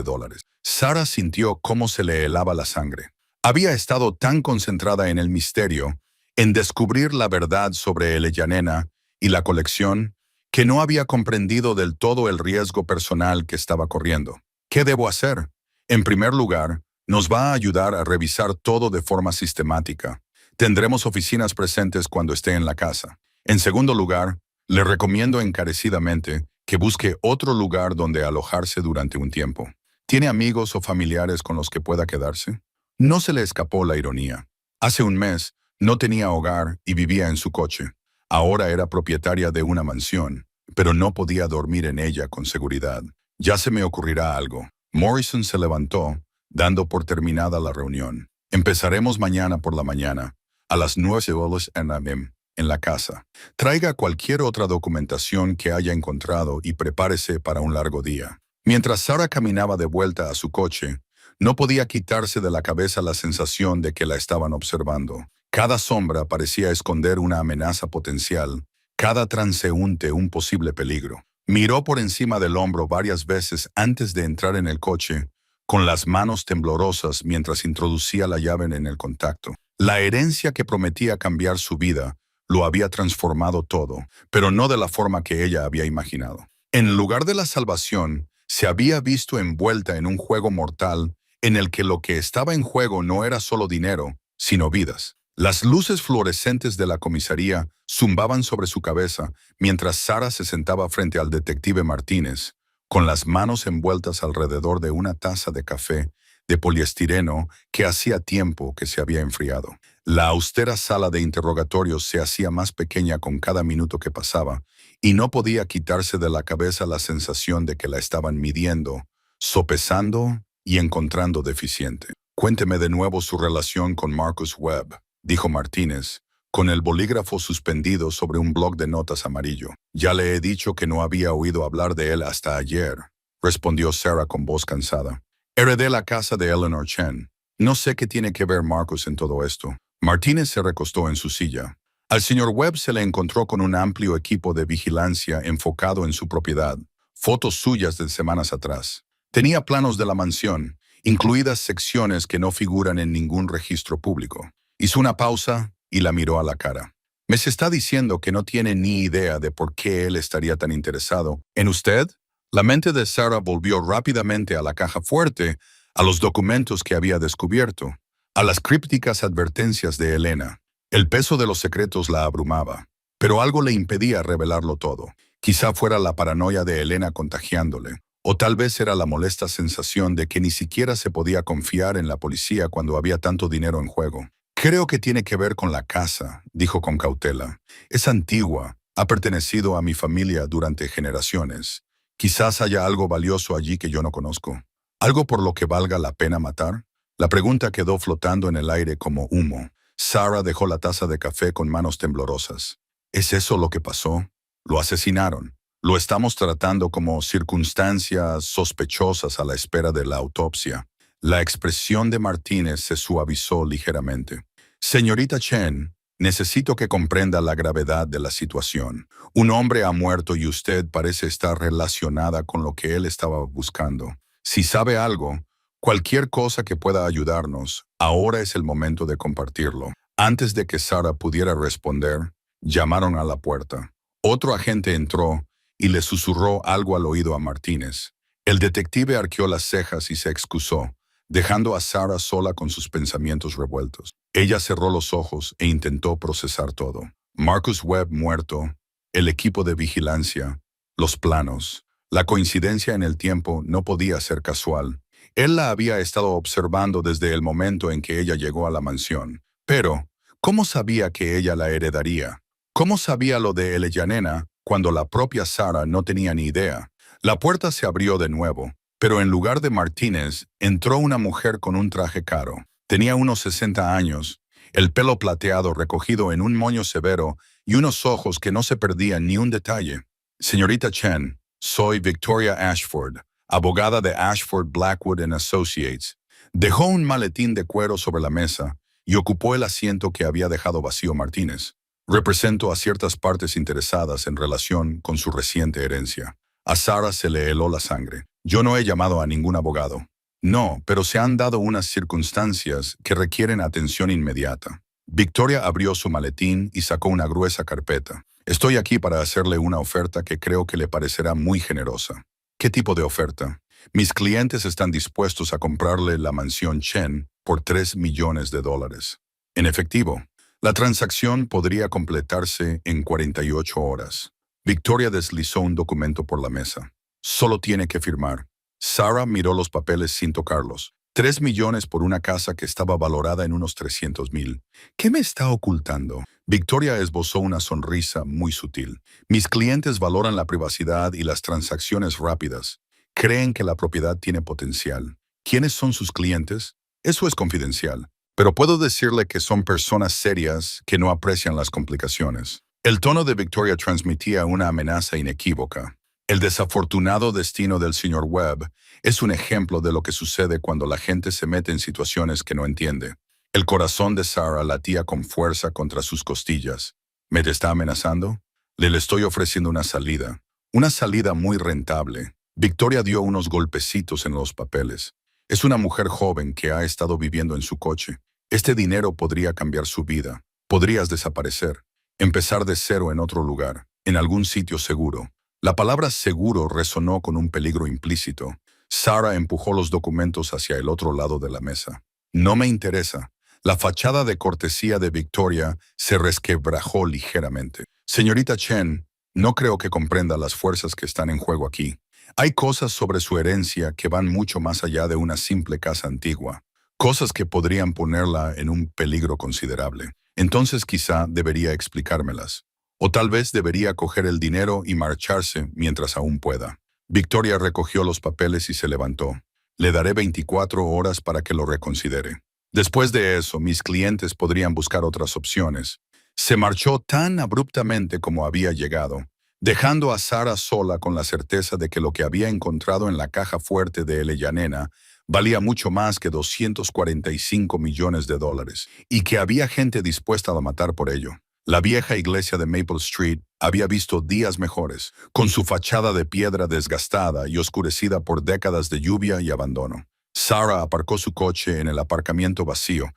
Sarah sintió cómo se le helaba la sangre. Había estado tan concentrada en el misterio en descubrir la verdad sobre Eleyanena y la colección, que no había comprendido del todo el riesgo personal que estaba corriendo. ¿Qué debo hacer? En primer lugar, nos va a ayudar a revisar todo de forma sistemática. Tendremos oficinas presentes cuando esté en la casa. En segundo lugar, le recomiendo encarecidamente que busque otro lugar donde alojarse durante un tiempo. ¿Tiene amigos o familiares con los que pueda quedarse? No se le escapó la ironía. Hace un mes, no tenía hogar y vivía en su coche. Ahora era propietaria de una mansión, pero no podía dormir en ella con seguridad. Ya se me ocurrirá algo. Morrison se levantó, dando por terminada la reunión. Empezaremos mañana por la mañana, a las 9 a.m., en la casa. Traiga cualquier otra documentación que haya encontrado y prepárese para un largo día. Mientras Sarah caminaba de vuelta a su coche, no podía quitarse de la cabeza la sensación de que la estaban observando. Cada sombra parecía esconder una amenaza potencial, cada transeúnte un posible peligro. Miró por encima del hombro varias veces antes de entrar en el coche, con las manos temblorosas mientras introducía la llave en el contacto. La herencia que prometía cambiar su vida lo había transformado todo, pero no de la forma que ella había imaginado. En lugar de la salvación, se había visto envuelta en un juego mortal en el que lo que estaba en juego no era solo dinero, sino vidas. Las luces fluorescentes de la comisaría zumbaban sobre su cabeza mientras Sarah se sentaba frente al detective Martínez, con las manos envueltas alrededor de una taza de café de poliestireno que hacía tiempo que se había enfriado. La austera sala de interrogatorios se hacía más pequeña con cada minuto que pasaba, y no podía quitarse de la cabeza la sensación de que la estaban midiendo, sopesando y encontrando deficiente. «Cuénteme de nuevo su relación con Marcus Webb», dijo Martínez, con el bolígrafo suspendido sobre un bloc de notas amarillo. «Ya le he dicho que no había oído hablar de él hasta ayer», respondió Sarah con voz cansada. «Heredé la casa de Eleanor Chen. No sé qué tiene que ver Marcus en todo esto». Martínez se recostó en su silla. Al señor Webb se le encontró con un amplio equipo de vigilancia enfocado en su propiedad, fotos suyas de semanas atrás. Tenía planos de la mansión, incluidas secciones que no figuran en ningún registro público. Hizo una pausa y la miró a la cara. «¿Me se está diciendo que no tiene ni idea de por qué él estaría tan interesado en usted?» La mente de Sarah volvió rápidamente a la caja fuerte, a los documentos que había descubierto, a las crípticas advertencias de Elena. El peso de los secretos la abrumaba, pero algo le impedía revelarlo todo. Quizá fuera la paranoia de Elena contagiándole, o tal vez era la molesta sensación de que ni siquiera se podía confiar en la policía cuando había tanto dinero en juego. «Creo que tiene que ver con la casa», dijo con cautela. «Es antigua, ha pertenecido a mi familia durante generaciones. Quizás haya algo valioso allí que yo no conozco. ¿Algo por lo que valga la pena matar?» La pregunta quedó flotando en el aire como humo. Sarah dejó la taza de café con manos temblorosas. ¿Es eso lo que pasó? Lo asesinaron. Lo estamos tratando como circunstancias sospechosas a la espera de la autopsia. La expresión de Martínez se suavizó ligeramente. «Señorita Chen, necesito que comprenda la gravedad de la situación. Un hombre ha muerto y usted parece estar relacionada con lo que él estaba buscando. Si sabe algo, cualquier cosa que pueda ayudarnos, ahora es el momento de compartirlo». Antes de que Sarah pudiera responder, llamaron a la puerta. Otro agente entró y le susurró algo al oído a Martínez. El detective arqueó las cejas y se excusó, dejando a Sarah sola con sus pensamientos revueltos. Ella cerró los ojos e intentó procesar todo. Marcus Webb muerto, el equipo de vigilancia, los planos. La coincidencia en el tiempo no podía ser casual. Él la había estado observando desde el momento en que ella llegó a la mansión. Pero, ¿cómo sabía que ella la heredaría? ¿Cómo sabía lo de Eleyanena cuando la propia Sarah no tenía ni idea? La puerta se abrió de nuevo, pero en lugar de Martínez, entró una mujer con un traje caro. Tenía unos 60 años, el pelo plateado recogido en un moño severo y unos ojos que no se perdían ni un detalle. «Señorita Chen, soy Victoria Ashford, abogada de Ashford Blackwood and Associates». Dejó un maletín de cuero sobre la mesa y ocupó el asiento que había dejado vacío Martínez. «Represento a ciertas partes interesadas en relación con su reciente herencia». A Sarah se le heló la sangre. «Yo no he llamado a ningún abogado». «No, pero se han dado unas circunstancias que requieren atención inmediata». Victoria abrió su maletín y sacó una gruesa carpeta. Estoy aquí para hacerle una oferta que creo que le parecerá muy generosa. ¿Qué tipo de oferta? Mis clientes están dispuestos a comprarle la mansión Chen por $3 millones. En efectivo, la transacción podría completarse en 48 horas. Victoria deslizó un documento por la mesa. Solo tiene que firmar. Sarah miró los papeles sin tocarlos. 3 millones por una casa que estaba valorada en unos 300,000. ¿Qué me está ocultando? Victoria esbozó una sonrisa muy sutil. Mis clientes valoran la privacidad y las transacciones rápidas. Creen que la propiedad tiene potencial. ¿Quiénes son sus clientes? Eso es confidencial. Pero puedo decirle que son personas serias que no aprecian las complicaciones. El tono de Victoria transmitía una amenaza inequívoca. El desafortunado destino del señor Webb es un ejemplo de lo que sucede cuando la gente se mete en situaciones que no entiende. El corazón de Sarah latía con fuerza contra sus costillas. ¿Me está amenazando? Le estoy ofreciendo una salida muy rentable. Victoria dio unos golpecitos en los papeles. Es una mujer joven que ha estado viviendo en su coche. Este dinero podría cambiar su vida. Podrías desaparecer, empezar de cero en otro lugar, en algún sitio seguro. La palabra seguro resonó con un peligro implícito. Sarah empujó los documentos hacia el otro lado de la mesa. No me interesa. La fachada de cortesía de Victoria se resquebrajó ligeramente. Señorita Chen, no creo que comprenda las fuerzas que están en juego aquí. Hay cosas sobre su herencia que van mucho más allá de una simple casa antigua. Cosas que podrían ponerla en un peligro considerable. Entonces quizá debería explicármelas. O tal vez debería coger el dinero y marcharse mientras aún pueda. Victoria recogió los papeles y se levantó. Le daré 24 horas para que lo reconsidere. Después de eso, mis clientes podrían buscar otras opciones. Se marchó tan abruptamente como había llegado, dejando a Sarah sola con la certeza de que lo que había encontrado en la caja fuerte de Elellanena valía mucho más que $245 millones y que había gente dispuesta a matar por ello. La vieja iglesia de Maple Street había visto días mejores, con su fachada de piedra desgastada y oscurecida por décadas de lluvia y abandono. Sarah aparcó su coche en el aparcamiento vacío,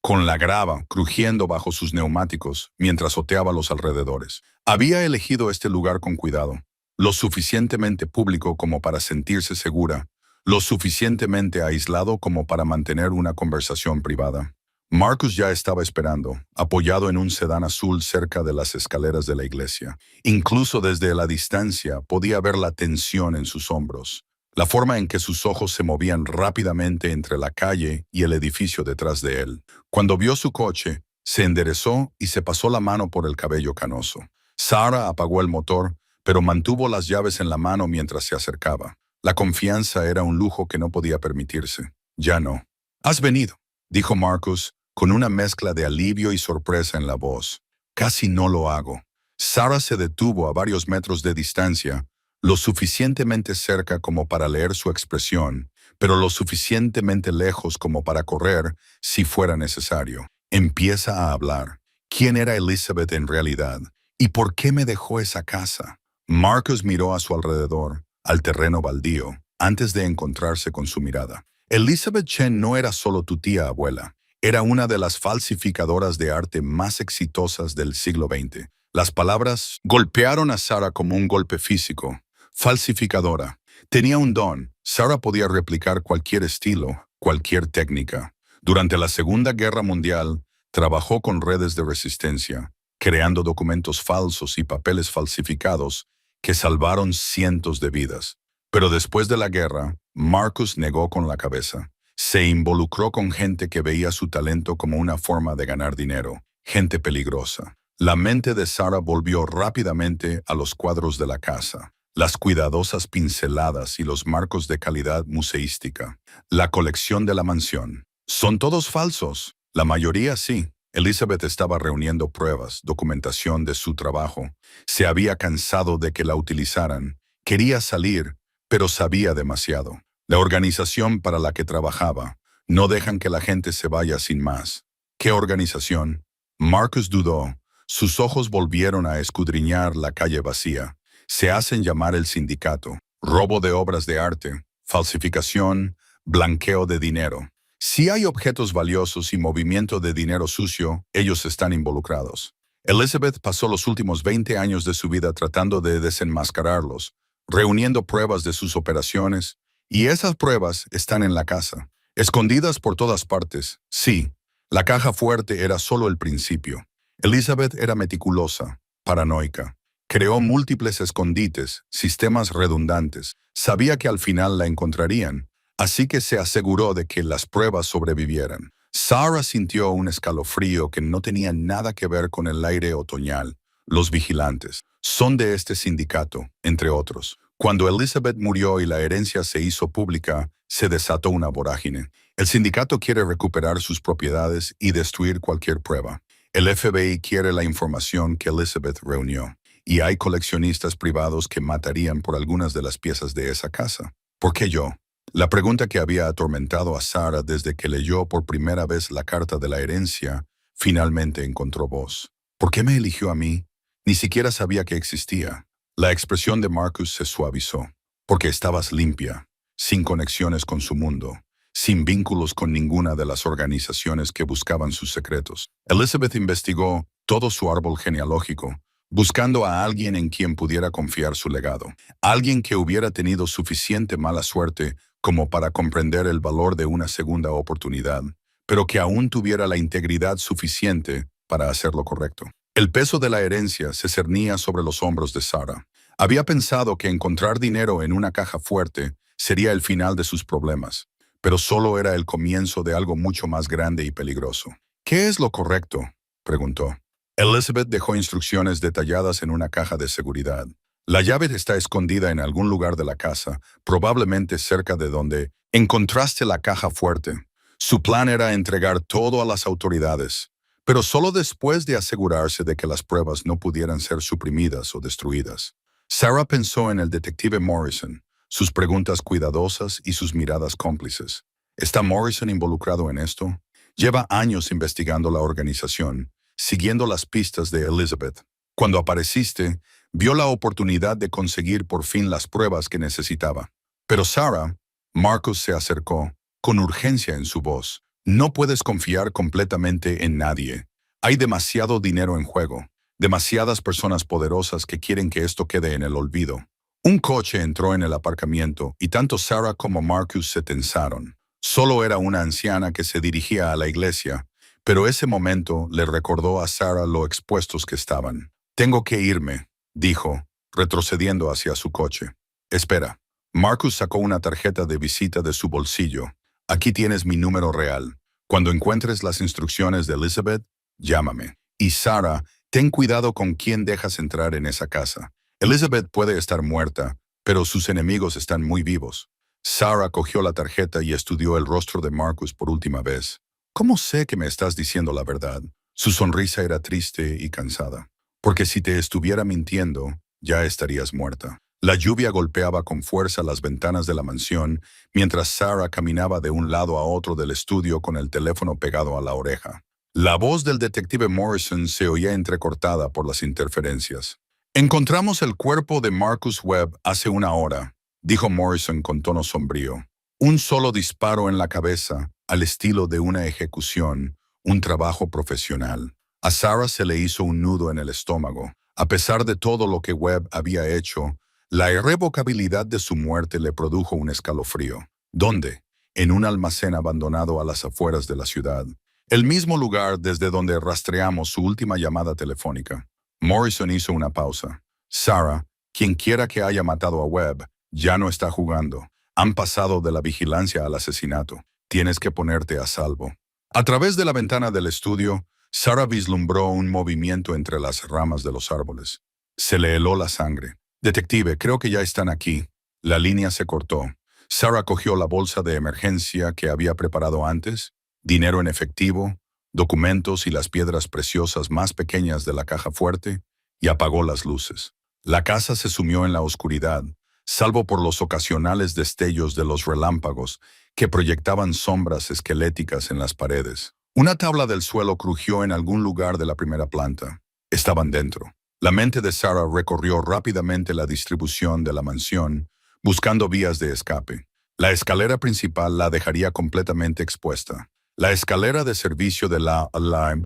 con la grava crujiendo bajo sus neumáticos mientras oteaba los alrededores. Había elegido este lugar con cuidado, lo suficientemente público como para sentirse segura, lo suficientemente aislado como para mantener una conversación privada. Marcus ya estaba esperando, apoyado en un sedán azul cerca de las escaleras de la iglesia. Incluso desde la distancia podía ver la tensión en sus hombros, la forma en que sus ojos se movían rápidamente entre la calle y el edificio detrás de él. Cuando vio su coche, se enderezó y se pasó la mano por el cabello canoso. Sarah apagó el motor, pero mantuvo las llaves en la mano mientras se acercaba. La confianza era un lujo que no podía permitirse. Ya no. «¿Has venido?», dijo Marcus, con una mezcla de alivio y sorpresa en la voz. «Casi no lo hago». Sarah se detuvo a varios metros de distancia, lo suficientemente cerca como para leer su expresión, pero lo suficientemente lejos como para correr si fuera necesario. Empieza a hablar. ¿Quién era Elizabeth en realidad? ¿Y por qué me dejó esa casa? Marcus miró a su alrededor, al terreno baldío, antes de encontrarse con su mirada. Elizabeth Chen no era solo tu tía abuela. Era una de las falsificadoras de arte más exitosas del siglo XX. Las palabras golpearon a Sarah como un golpe físico. Falsificadora. Tenía un don. Sarah podía replicar cualquier estilo, cualquier técnica. Durante la Segunda Guerra Mundial, trabajó con redes de resistencia, creando documentos falsos y papeles falsificados que salvaron cientos de vidas. Pero después de la guerra, Marcus negó con la cabeza. Se involucró con gente que veía su talento como una forma de ganar dinero, gente peligrosa. La mente de Sarah volvió rápidamente a los cuadros de la casa, las cuidadosas pinceladas y los marcos de calidad museística. La colección de la mansión. ¿Son todos falsos? La mayoría sí. Elizabeth estaba reuniendo pruebas, documentación de su trabajo. Se había cansado de que la utilizaran. Quería salir, pero sabía demasiado. La organización para la que trabajaba. No dejan que la gente se vaya sin más. ¿Qué organización? Marcus dudó. Sus ojos volvieron a escudriñar la calle vacía. Se hacen llamar el sindicato. Robo de obras de arte, falsificación, blanqueo de dinero. Si hay objetos valiosos y movimiento de dinero sucio, ellos están involucrados. Elizabeth pasó los últimos 20 años de su vida tratando de desenmascararlos, reuniendo pruebas de sus operaciones, y esas pruebas están en la casa, escondidas por todas partes. Sí, la caja fuerte era solo el principio. Elizabeth era meticulosa, paranoica. Creó múltiples escondites, sistemas redundantes. Sabía que al final la encontrarían, así que se aseguró de que las pruebas sobrevivieran. Sarah sintió un escalofrío que no tenía nada que ver con el aire otoñal. Los vigilantes son de este sindicato, entre otros. Cuando Elizabeth murió y la herencia se hizo pública, se desató una vorágine. El sindicato quiere recuperar sus propiedades y destruir cualquier prueba. El FBI quiere la información que Elizabeth reunió. Y hay coleccionistas privados que matarían por algunas de las piezas de esa casa. ¿Por qué yo? La pregunta que había atormentado a Sarah desde que leyó por primera vez la carta de la herencia, finalmente encontró voz. ¿Por qué me eligió a mí? Ni siquiera sabía que existía. La expresión de Marcus se suavizó. Porque estabas limpia, sin conexiones con su mundo, sin vínculos con ninguna de las organizaciones que buscaban sus secretos. Elizabeth investigó todo su árbol genealógico, buscando a alguien en quien pudiera confiar su legado. Alguien que hubiera tenido suficiente mala suerte como para comprender el valor de una segunda oportunidad, pero que aún tuviera la integridad suficiente para hacer lo correcto. El peso de la herencia se cernía sobre los hombros de Sarah. Había pensado que encontrar dinero en una caja fuerte sería el final de sus problemas, pero solo era el comienzo de algo mucho más grande y peligroso. ¿Qué es lo correcto?, preguntó. Elizabeth dejó instrucciones detalladas en una caja de seguridad. La llave está escondida en algún lugar de la casa, probablemente cerca de donde encontraste la caja fuerte. Su plan era entregar todo a las autoridades, pero solo después de asegurarse de que las pruebas no pudieran ser suprimidas o destruidas. Sarah pensó en el detective Morrison, sus preguntas cuidadosas y sus miradas cómplices. ¿Está Morrison involucrado en esto? Lleva años investigando la organización, siguiendo las pistas de Elizabeth. Cuando apareciste, vio la oportunidad de conseguir por fin las pruebas que necesitaba. Pero Sarah, Marcus se acercó, con urgencia en su voz. No puedes confiar completamente en nadie. Hay demasiado dinero en juego, demasiadas personas poderosas que quieren que esto quede en el olvido. Un coche entró en el aparcamiento y tanto Sarah como Marcus se tensaron. Solo era una anciana que se dirigía a la iglesia, pero ese momento le recordó a Sarah lo expuestos que estaban. «Tengo que irme», dijo, retrocediendo hacia su coche. «Espera». Marcus sacó una tarjeta de visita de su bolsillo. «Aquí tienes mi número real. Cuando encuentres las instrucciones de Elizabeth, llámame. Y Sarah, ten cuidado con quién dejas entrar en esa casa. Elizabeth puede estar muerta, pero sus enemigos están muy vivos». Sarah cogió la tarjeta y estudió el rostro de Marcus por última vez. «¿Cómo sé que me estás diciendo la verdad?» Su sonrisa era triste y cansada. «Porque si te estuviera mintiendo, ya estarías muerta». La lluvia golpeaba con fuerza las ventanas de la mansión, mientras Sarah caminaba de un lado a otro del estudio con el teléfono pegado a la oreja. La voz del detective Morrison se oía entrecortada por las interferencias. «Encontramos el cuerpo de Marcus Webb hace una hora», dijo Morrison con tono sombrío. «Un solo disparo en la cabeza, al estilo de una ejecución, un trabajo profesional». A Sarah se le hizo un nudo en el estómago. A pesar de todo lo que Webb había hecho, la irrevocabilidad de su muerte le produjo un escalofrío. ¿Dónde? En un almacén abandonado a las afueras de la ciudad. El mismo lugar desde donde rastreamos su última llamada telefónica. Morrison hizo una pausa. «Sarah, quien quiera que haya matado a Webb, ya no está jugando. Han pasado de la vigilancia al asesinato. Tienes que ponerte a salvo». A través de la ventana del estudio, Sarah vislumbró un movimiento entre las ramas de los árboles. Se le heló la sangre. «Detective, creo que ya están aquí». La línea se cortó. Sarah cogió la bolsa de emergencia que había preparado antes, dinero en efectivo, documentos y las piedras preciosas más pequeñas de la caja fuerte, y apagó las luces. La casa se sumió en la oscuridad, salvo por los ocasionales destellos de los relámpagos que proyectaban sombras esqueléticas en las paredes. Una tabla del suelo crujió en algún lugar de la primera planta. Estaban dentro. La mente de Sarah recorrió rápidamente la distribución de la mansión, buscando vías de escape. La escalera principal la dejaría completamente expuesta. La escalera de servicio de la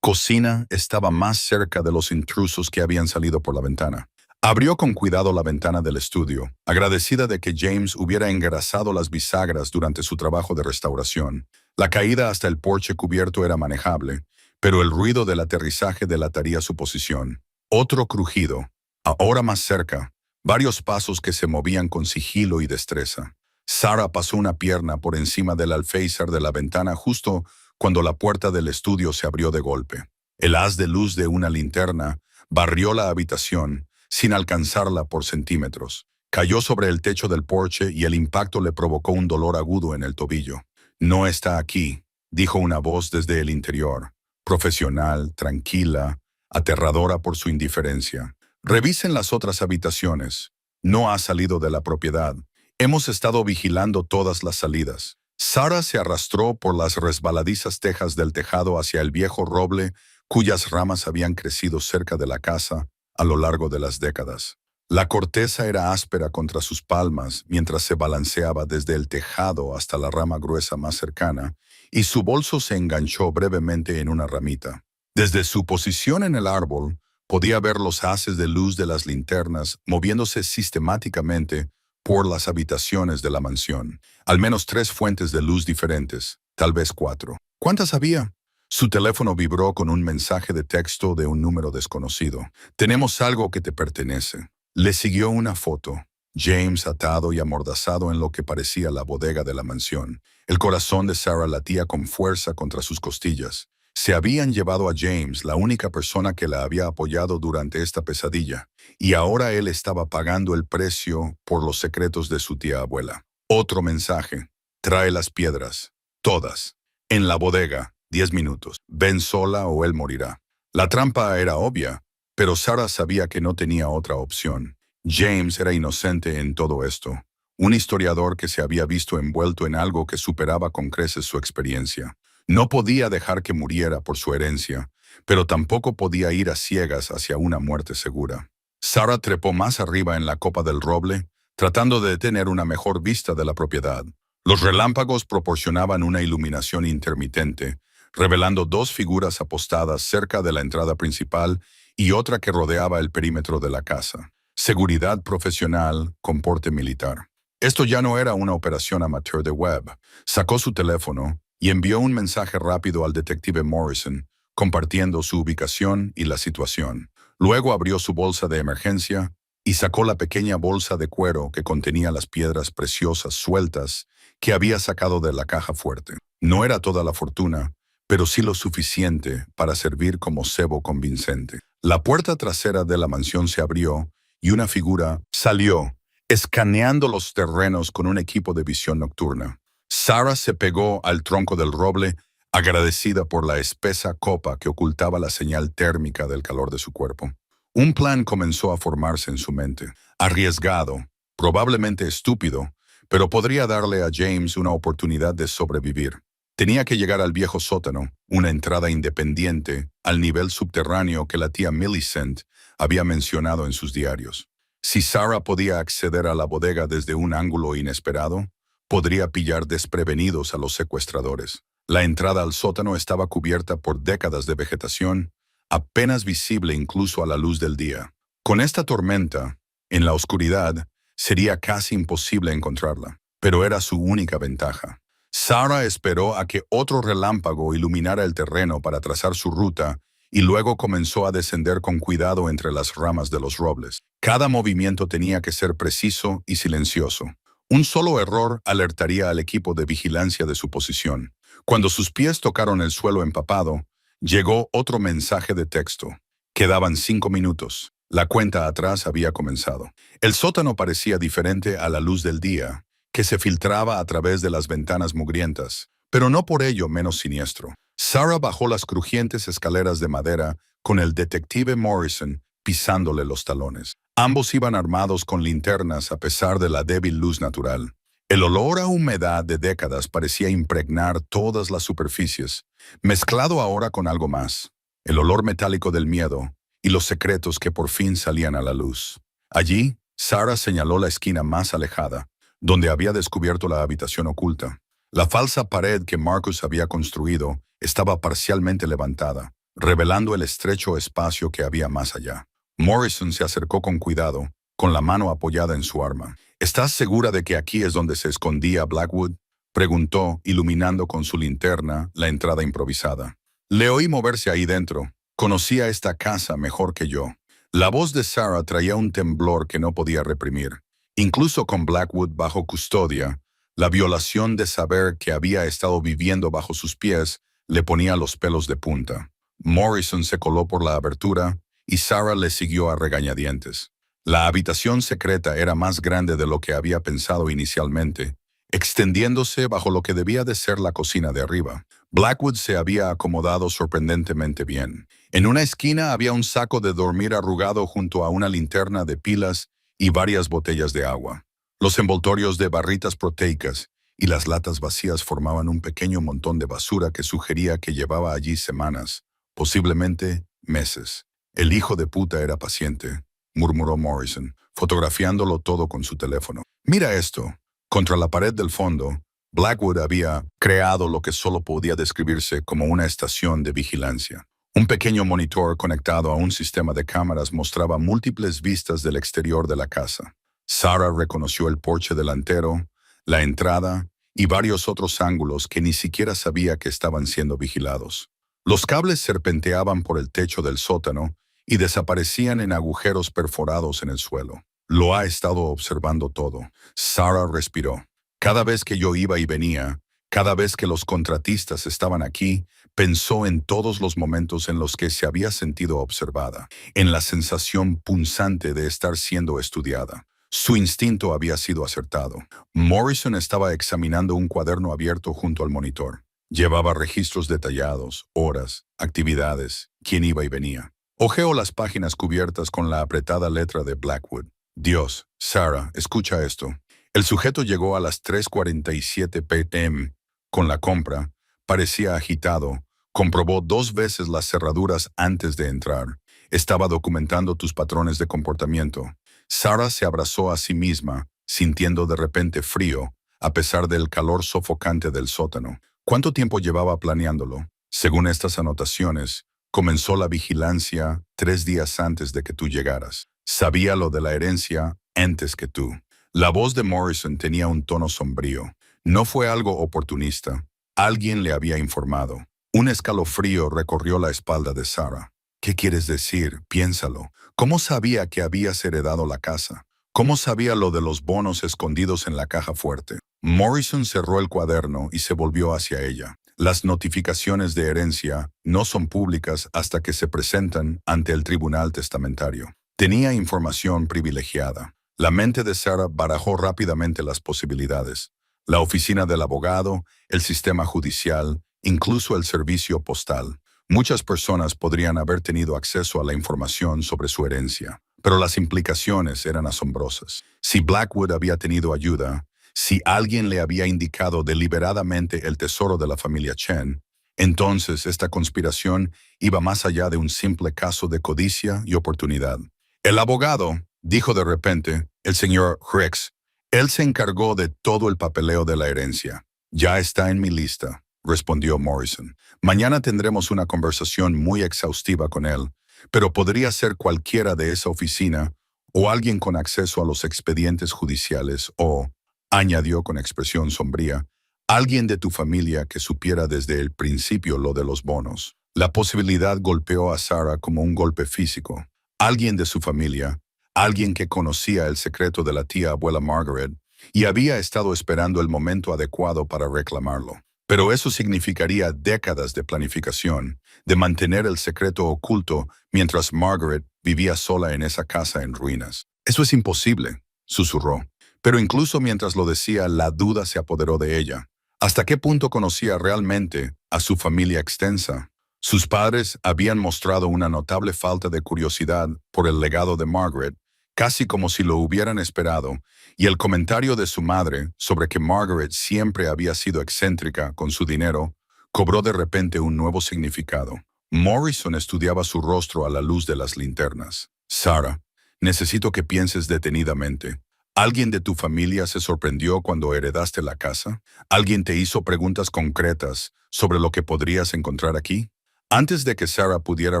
cocina estaba más cerca de los intrusos que habían salido por la ventana. Abrió con cuidado la ventana del estudio, agradecida de que James hubiera engrasado las bisagras durante su trabajo de restauración. La caída hasta el porche cubierto era manejable, pero el ruido del aterrizaje delataría su posición. Otro crujido, ahora más cerca, varios pasos que se movían con sigilo y destreza. Sarah pasó una pierna por encima del alféizar de la ventana justo cuando la puerta del estudio se abrió de golpe. El haz de luz de una linterna barrió la habitación sin alcanzarla por centímetros. Cayó sobre el techo del porche y el impacto le provocó un dolor agudo en el tobillo. «No está aquí», dijo una voz desde el interior, profesional, tranquila, aterradora por su indiferencia. «Revisen las otras habitaciones. No ha salido de la propiedad. Hemos estado vigilando todas las salidas». Sarah se arrastró por las resbaladizas tejas del tejado hacia el viejo roble cuyas ramas habían crecido cerca de la casa a lo largo de las décadas. La corteza era áspera contra sus palmas mientras se balanceaba desde el tejado hasta la rama gruesa más cercana, y su bolso se enganchó brevemente en una ramita. Desde su posición en el árbol, podía ver los haces de luz de las linternas moviéndose sistemáticamente por las habitaciones de la mansión. Al menos 3 fuentes de luz diferentes, tal vez 4. ¿Cuántas había? Su teléfono vibró con un mensaje de texto de un número desconocido. «Tenemos algo que te pertenece». Le siguió una foto. James atado y amordazado en lo que parecía la bodega de la mansión. El corazón de Sarah latía con fuerza contra sus costillas. Se habían llevado a James, la única persona que la había apoyado durante esta pesadilla, y ahora él estaba pagando el precio por los secretos de su tía abuela. Otro mensaje. «Trae las piedras. Todas. En la bodega. 10 minutos. Ven sola o él morirá». La trampa era obvia, pero Sarah sabía que no tenía otra opción. James era inocente en todo esto. Un historiador que se había visto envuelto en algo que superaba con creces su experiencia. No podía dejar que muriera por su herencia, pero tampoco podía ir a ciegas hacia una muerte segura. Sarah trepó más arriba en la copa del roble, tratando de tener una mejor vista de la propiedad. Los relámpagos proporcionaban una iluminación intermitente, revelando 2 figuras apostadas cerca de la entrada principal y otra que rodeaba el perímetro de la casa. Seguridad profesional con porte militar. Esto ya no era una operación amateur de Webb. Sacó su teléfono y envió un mensaje rápido al detective Morrison, compartiendo su ubicación y la situación. Luego abrió su bolsa de emergencia y sacó la pequeña bolsa de cuero que contenía las piedras preciosas sueltas que había sacado de la caja fuerte. No era toda la fortuna, pero sí lo suficiente para servir como cebo convincente. La puerta trasera de la mansión se abrió y una figura salió, escaneando los terrenos con un equipo de visión nocturna. Sarah se pegó al tronco del roble, agradecida por la espesa copa que ocultaba la señal térmica del calor de su cuerpo. Un plan comenzó a formarse en su mente. Arriesgado, probablemente estúpido, pero podría darle a James una oportunidad de sobrevivir. Tenía que llegar al viejo sótano, una entrada independiente, al nivel subterráneo que la tía Millicent había mencionado en sus diarios. Si Sarah podía acceder a la bodega desde un ángulo inesperado, podría pillar desprevenidos a los secuestradores. La entrada al sótano estaba cubierta por décadas de vegetación, apenas visible incluso a la luz del día. Con esta tormenta, en la oscuridad, sería casi imposible encontrarla, pero era su única ventaja. Sarah esperó a que otro relámpago iluminara el terreno para trazar su ruta y luego comenzó a descender con cuidado entre las ramas de los robles. Cada movimiento tenía que ser preciso y silencioso. Un solo error alertaría al equipo de vigilancia de su posición. Cuando sus pies tocaron el suelo empapado, llegó otro mensaje de texto. Quedaban 5 minutos. La cuenta atrás había comenzado. El sótano parecía diferente a la luz del día, que se filtraba a través de las ventanas mugrientas, pero no por ello menos siniestro. Sarah bajó las crujientes escaleras de madera con el detective Morrison pisándole los talones. Ambos iban armados con linternas a pesar de la débil luz natural. El olor a humedad de décadas parecía impregnar todas las superficies, mezclado ahora con algo más, el olor metálico del miedo y los secretos que por fin salían a la luz. Allí, Sarah señaló la esquina más alejada. donde había descubierto la habitación oculta. La falsa pared que Marcus había construido estaba parcialmente levantada, revelando el estrecho espacio que había más allá. Morrison se acercó con cuidado, con la mano apoyada en su arma. ¿Estás segura de que aquí es donde se escondía Blackwood?, preguntó, iluminando con su linterna la entrada improvisada. Le oí moverse ahí dentro. Conocía esta casa mejor que yo. La voz de Sarah traía un temblor que no podía reprimir. Incluso con Blackwood bajo custodia, la violación de saber que había estado viviendo bajo sus pies le ponía los pelos de punta. Morrison se coló por la abertura y Sarah le siguió a regañadientes. La habitación secreta era más grande de lo que había pensado inicialmente, extendiéndose bajo lo que debía de ser la cocina de arriba. Blackwood se había acomodado sorprendentemente bien. En una esquina había un saco de dormir arrugado junto a una linterna de pilas y varias botellas de agua. Los envoltorios de barritas proteicas y las latas vacías formaban un pequeño montón de basura que sugería que llevaba allí semanas, posiblemente meses. El hijo de puta era paciente, murmuró Morrison, fotografiándolo todo con su teléfono. Mira esto. Contra la pared del fondo, Blackwood había creado lo que solo podía describirse como una estación de vigilancia. Un pequeño monitor conectado a un sistema de cámaras mostraba múltiples vistas del exterior de la casa. Sarah reconoció el porche delantero, la entrada y varios otros ángulos que ni siquiera sabía que estaban siendo vigilados. Los cables serpenteaban por el techo del sótano y desaparecían en agujeros perforados en el suelo. Lo ha estado observando todo. Sarah respiró. Cada vez que yo iba y venía, cada vez que los contratistas estaban aquí, pensó en todos los momentos en los que se había sentido observada, en la sensación punzante de estar siendo estudiada. Su instinto había sido acertado. Morrison estaba examinando un cuaderno abierto junto al monitor. Llevaba registros detallados, horas, actividades, quién iba y venía. Hojeó las páginas cubiertas con la apretada letra de Blackwood. Dios, Sarah, escucha esto. El sujeto llegó a las 3:47 p.m. con la compra, parecía agitado, comprobó 2 veces las cerraduras antes de entrar. Estaba documentando tus patrones de comportamiento. Sarah se abrazó a sí misma, sintiendo de repente frío, a pesar del calor sofocante del sótano. ¿Cuánto tiempo llevaba planeándolo? Según estas anotaciones, comenzó la vigilancia 3 días antes de que tú llegaras. Sabía lo de la herencia antes que tú. La voz de Morrison tenía un tono sombrío. No fue algo oportunista. Alguien le había informado. Un escalofrío recorrió la espalda de Sarah. ¿Qué quieres decir? Piénsalo. ¿Cómo sabía que habías heredado la casa? ¿Cómo sabía lo de los bonos escondidos en la caja fuerte? Morrison cerró el cuaderno y se volvió hacia ella. Las notificaciones de herencia no son públicas hasta que se presentan ante el tribunal testamentario. Tenía información privilegiada. La mente de Sarah barajó rápidamente las posibilidades. La oficina del abogado, el sistema judicial, incluso el servicio postal. Muchas personas podrían haber tenido acceso a la información sobre su herencia, pero las implicaciones eran asombrosas. Si Blackwood había tenido ayuda, si alguien le había indicado deliberadamente el tesoro de la familia Chen, entonces esta conspiración iba más allá de un simple caso de codicia y oportunidad. El abogado, dijo de repente, el señor Rex, él se encargó de todo el papeleo de la herencia. Ya está en mi lista, respondió Morrison. Mañana tendremos una conversación muy exhaustiva con él, pero podría ser cualquiera de esa oficina o alguien con acceso a los expedientes judiciales o, añadió con expresión sombría, alguien de tu familia que supiera desde el principio lo de los bonos. La posibilidad golpeó a Sarah como un golpe físico. Alguien de su familia, alguien que conocía el secreto de la tía abuela Margaret y había estado esperando el momento adecuado para reclamarlo. Pero eso significaría décadas de planificación, de mantener el secreto oculto mientras Margaret vivía sola en esa casa en ruinas. Eso es imposible, susurró. Pero incluso mientras lo decía, la duda se apoderó de ella. ¿Hasta qué punto conocía realmente a su familia extensa? Sus padres habían mostrado una notable falta de curiosidad por el legado de Margaret, casi como si lo hubieran esperado, y el comentario de su madre sobre que Margaret siempre había sido excéntrica con su dinero cobró de repente un nuevo significado. Morrison estudiaba su rostro a la luz de las linternas. Sarah, necesito que pienses detenidamente. ¿Alguien de tu familia se sorprendió cuando heredaste la casa? ¿Alguien te hizo preguntas concretas sobre lo que podrías encontrar aquí? Antes de que Sarah pudiera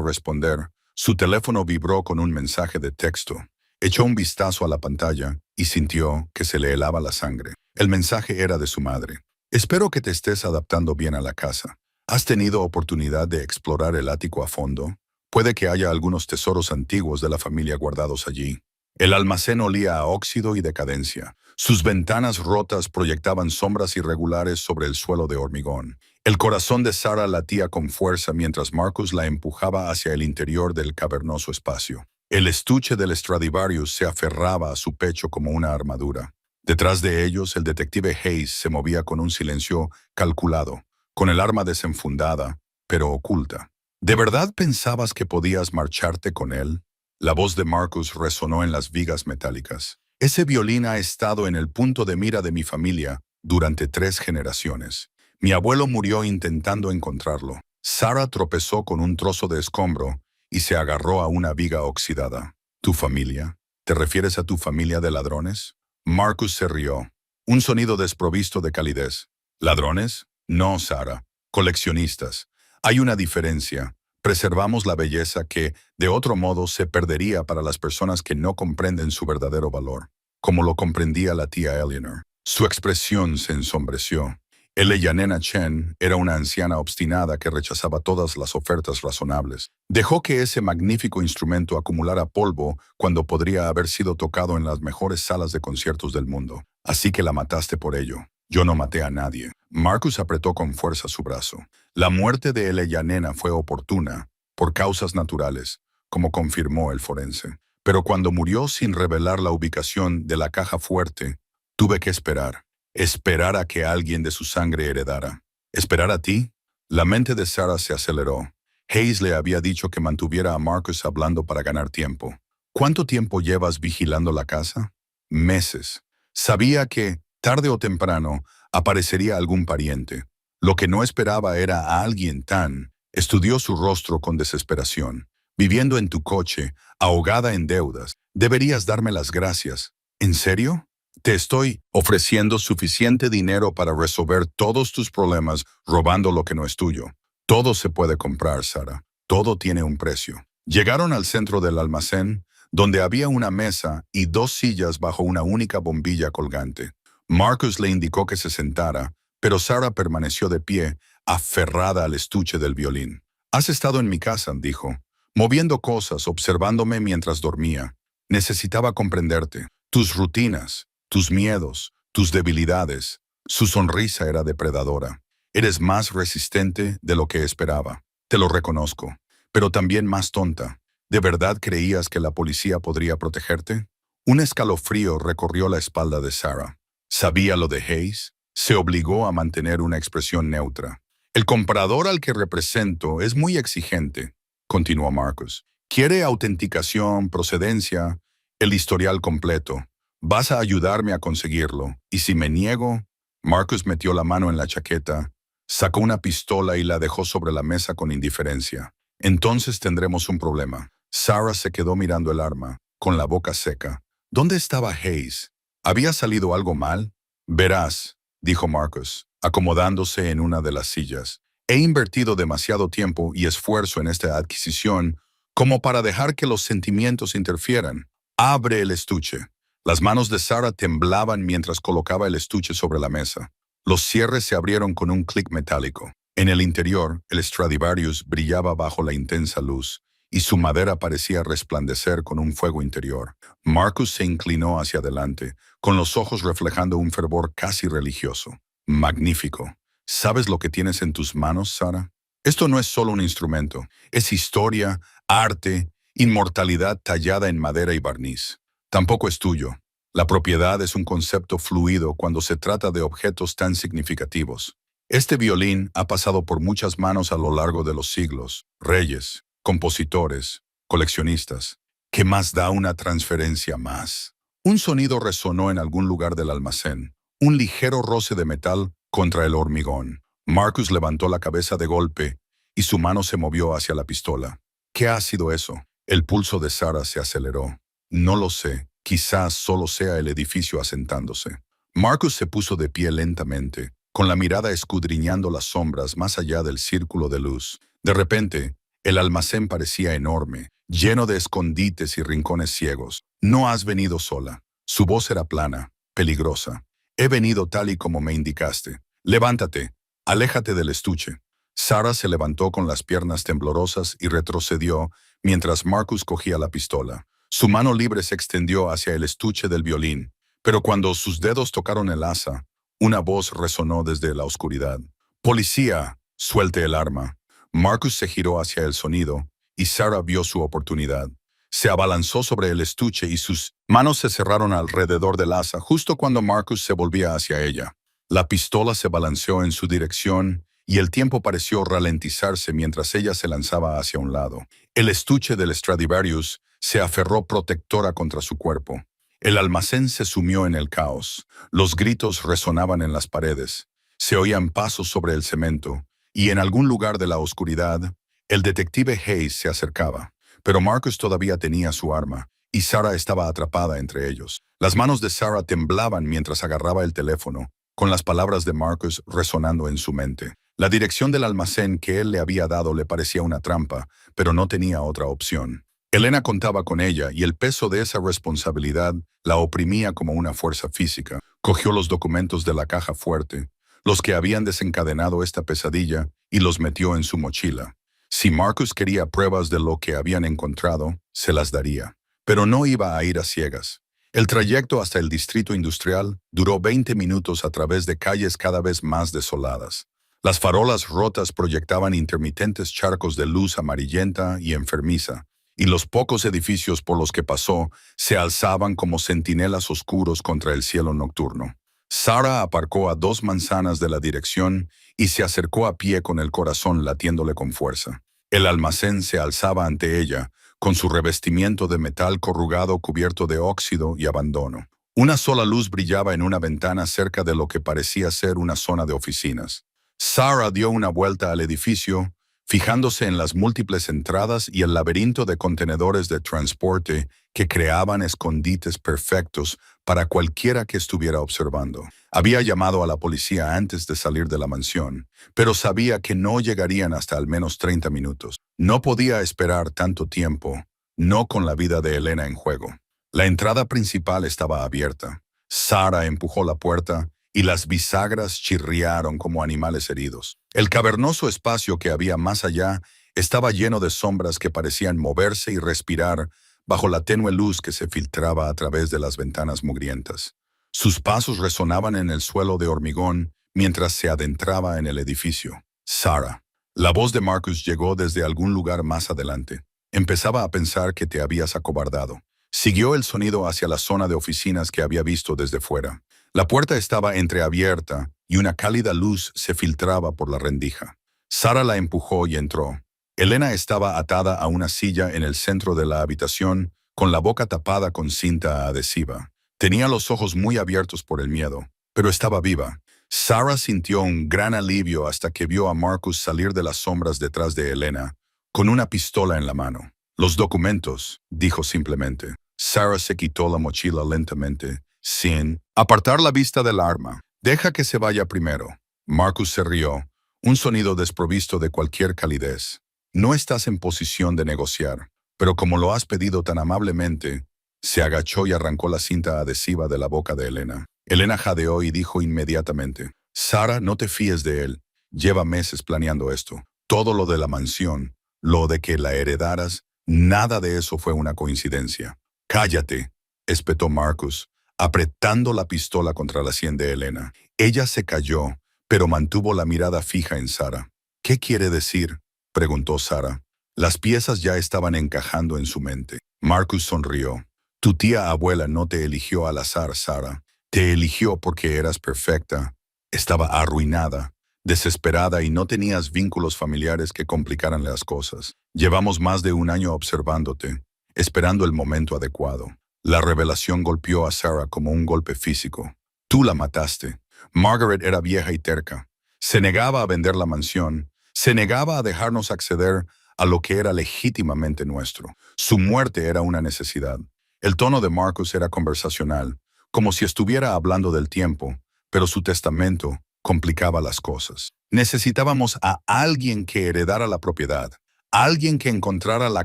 responder, su teléfono vibró con un mensaje de texto. Echó un vistazo a la pantalla y sintió que se le helaba la sangre. El mensaje era de su madre. Espero que te estés adaptando bien a la casa. ¿Has tenido oportunidad de explorar el ático a fondo? Puede que haya algunos tesoros antiguos de la familia guardados allí. El almacén olía a óxido y decadencia. Sus ventanas rotas proyectaban sombras irregulares sobre el suelo de hormigón. El corazón de Sarah latía con fuerza mientras Marcus la empujaba hacia el interior del cavernoso espacio. El estuche del Stradivarius se aferraba a su pecho como una armadura. Detrás de ellos, el detective Hayes se movía con un silencio calculado, con el arma desenfundada, pero oculta. ¿De verdad pensabas que podías marcharte con él? La voz de Marcus resonó en las vigas metálicas. Ese violín ha estado en el punto de mira de mi familia durante 3 generaciones. Mi abuelo murió intentando encontrarlo. Sarah tropezó con un trozo de escombro y se agarró a una viga oxidada. ¿Tu familia? ¿Te refieres a tu familia de ladrones? Marcus se rió. Un sonido desprovisto de calidez. ¿Ladrones? No, Sarah. Coleccionistas. Hay una diferencia. Preservamos la belleza que, de otro modo, se perdería para las personas que no comprenden su verdadero valor, como lo comprendía la tía Eleanor. Su expresión se ensombreció. Eleyanena Chen era una anciana obstinada que rechazaba todas las ofertas razonables. Dejó que ese magnífico instrumento acumulara polvo cuando podría haber sido tocado en las mejores salas de conciertos del mundo. Así que la mataste por ello. Yo no maté a nadie. Marcus apretó con fuerza su brazo. La muerte de Eleyanena fue oportuna, por causas naturales, como confirmó el forense. Pero cuando murió sin revelar la ubicación de la caja fuerte, tuve que esperar. Esperar a que alguien de su sangre heredara. ¿Esperar a ti? La mente de Sarah se aceleró. Hayes le había dicho que mantuviera a Marcus hablando para ganar tiempo. ¿Cuánto tiempo llevas vigilando la casa? Meses. Sabía que, tarde o temprano, aparecería algún pariente. Lo que no esperaba era a alguien tan... Estudió su rostro con desesperación. Viviendo en tu coche, ahogada en deudas. Deberías darme las gracias. ¿En serio? Te estoy ofreciendo suficiente dinero para resolver todos tus problemas robando lo que no es tuyo. Todo se puede comprar, Sarah. Todo tiene un precio. Llegaron al centro del almacén, donde había una mesa y 2 sillas bajo una única bombilla colgante. Marcus le indicó que se sentara, pero Sarah permaneció de pie, aferrada al estuche del violín. «Has estado en mi casa», dijo, «moviendo cosas, observándome mientras dormía. Necesitaba comprenderte. Tus rutinas, tus miedos, tus debilidades». Su sonrisa era depredadora. «Eres más resistente de lo que esperaba. Te lo reconozco. Pero también más tonta. ¿De verdad creías que la policía podría protegerte?» Un escalofrío recorrió la espalda de Sarah. ¿Sabía lo de Hayes? Se obligó a mantener una expresión neutra. «El comprador al que represento es muy exigente», continuó Marcus. «Quiere autenticación, procedencia, el historial completo. Vas a ayudarme a conseguirlo. Y si me niego...» Marcus metió la mano en la chaqueta, sacó una pistola y la dejó sobre la mesa con indiferencia. «Entonces tendremos un problema». Sarah se quedó mirando el arma, con la boca seca. ¿Dónde estaba Hayes? ¿Había salido algo mal? «Verás», dijo Marcus, acomodándose en una de las sillas. «He invertido demasiado tiempo y esfuerzo en esta adquisición como para dejar que los sentimientos interfieran. Abre el estuche». Las manos de Sarah temblaban mientras colocaba el estuche sobre la mesa. Los cierres se abrieron con un clic metálico. En el interior, el Stradivarius brillaba bajo la intensa luz, y su madera parecía resplandecer con un fuego interior. Marcus se inclinó hacia adelante, con los ojos reflejando un fervor casi religioso. «Magnífico. ¿Sabes lo que tienes en tus manos, Sarah? Esto no es solo un instrumento. Es historia, arte, inmortalidad tallada en madera y barniz. Tampoco es tuyo. La propiedad es un concepto fluido cuando se trata de objetos tan significativos. Este violín ha pasado por muchas manos a lo largo de los siglos. Reyes, compositores, coleccionistas. ¿Qué más da una transferencia más?» Un sonido resonó en algún lugar del almacén. Un ligero roce de metal contra el hormigón. Marcus levantó la cabeza de golpe y su mano se movió hacia la pistola. «¿Qué ha sido eso?» El pulso de Sarah se aceleró. «No lo sé. Quizás solo sea el edificio asentándose. Marcus se puso de pie lentamente, con la mirada escudriñando las sombras más allá del círculo de luz. De repente, el almacén parecía enorme, lleno de escondites y rincones ciegos. No has venido sola. Su voz era plana, peligrosa. He venido tal y como me indicaste. Levántate, aléjate del estuche. Sarah se levantó con las piernas temblorosas y retrocedió mientras Marcus cogía la pistola. Su mano libre se extendió hacia el estuche del violín, pero cuando sus dedos tocaron el asa, una voz resonó desde la oscuridad. «Policía, suelte el arma». Marcus se giró hacia el sonido y Sarah vio su oportunidad. Se abalanzó sobre el estuche y sus manos se cerraron alrededor del asa justo cuando Marcus se volvía hacia ella. La pistola se balanceó en su dirección y el tiempo pareció ralentizarse mientras ella se lanzaba hacia un lado. El estuche del Stradivarius se aferró protectora contra su cuerpo. El almacén se sumió en el caos. Los gritos resonaban en las paredes. Se oían pasos sobre el cemento, y en algún lugar de la oscuridad, el detective Hayes se acercaba. Pero Marcus todavía tenía su arma, y Sarah estaba atrapada entre ellos. Las manos de Sarah temblaban mientras agarraba el teléfono, con las palabras de Marcus resonando en su mente. La dirección del almacén que él le había dado le parecía una trampa, pero no tenía otra opción. Elena contaba con ella y el peso de esa responsabilidad la oprimía como una fuerza física. Cogió los documentos de la caja fuerte, los que habían desencadenado esta pesadilla, y los metió en su mochila. Si Marcus quería pruebas de lo que habían encontrado, se las daría. Pero no iba a ir a ciegas. El trayecto hasta el distrito industrial duró 20 minutos a través de calles cada vez más desoladas. Las farolas rotas proyectaban intermitentes charcos de luz amarillenta y enfermiza, y los pocos edificios por los que pasó se alzaban como centinelas oscuros contra el cielo nocturno. Sarah aparcó a 2 manzanas de la dirección y se acercó a pie con el corazón latiéndole con fuerza. El almacén se alzaba ante ella, con su revestimiento de metal corrugado cubierto de óxido y abandono. Una sola luz brillaba en una ventana cerca de lo que parecía ser una zona de oficinas. Sarah dio una vuelta al edificio, fijándose en las múltiples entradas y el laberinto de contenedores de transporte que creaban escondites perfectos para cualquiera que estuviera observando. Había llamado a la policía antes de salir de la mansión, pero sabía que no llegarían hasta al menos 30 minutos. No podía esperar tanto tiempo, no con la vida de Elena en juego. La entrada principal estaba abierta. Sarah empujó la puerta y las bisagras chirriaron como animales heridos. El cavernoso espacio que había más allá estaba lleno de sombras que parecían moverse y respirar bajo la tenue luz que se filtraba a través de las ventanas mugrientas. Sus pasos resonaban en el suelo de hormigón mientras se adentraba en el edificio. Sarah. La voz de Marcus llegó desde algún lugar más adelante. Empezaba a pensar que te habías acobardado. Siguió el sonido hacia la zona de oficinas que había visto desde fuera. La puerta estaba entreabierta y una cálida luz se filtraba por la rendija. Sarah la empujó y entró. Elena estaba atada a una silla en el centro de la habitación, con la boca tapada con cinta adhesiva. Tenía los ojos muy abiertos por el miedo, pero estaba viva. Sarah sintió un gran alivio hasta que vio a Marcus salir de las sombras detrás de Elena, con una pistola en la mano. «Los documentos», dijo simplemente. Sarah se quitó la mochila lentamente, sin apartar la vista del arma. «Deja que se vaya primero». Marcus se rió, un sonido desprovisto de cualquier calidez. «No estás en posición de negociar, pero como lo has pedido tan amablemente». Se agachó y arrancó la cinta adhesiva de la boca de Elena. Elena jadeó y dijo inmediatamente: «Sarah, no te fíes de él. Lleva meses planeando esto. Todo lo de la mansión, lo de que la heredaras, nada de eso fue una coincidencia». «Cállate», espetó Marcus, apretando la pistola contra la sien de Elena. Ella se calló, pero mantuvo la mirada fija en Sarah. «¿Qué quiere decir?», preguntó Sarah. Las piezas ya estaban encajando en su mente. Marcus sonrió. «Tu tía abuela no te eligió al azar, Sarah. Te eligió porque eras perfecta. Estaba arruinada, desesperada y no tenías vínculos familiares que complicaran las cosas. Llevamos más de 1 año observándote, esperando el momento adecuado». La revelación golpeó a Sarah como un golpe físico. «Tú la mataste». Margaret era vieja y terca. Se negaba a vender la mansión, se negaba a dejarnos acceder a lo que era legítimamente nuestro. Su muerte era una necesidad. El tono de Marcus era conversacional, como si estuviera hablando del tiempo, pero su testamento complicaba las cosas. Necesitábamos a alguien que heredara la propiedad, alguien que encontrara la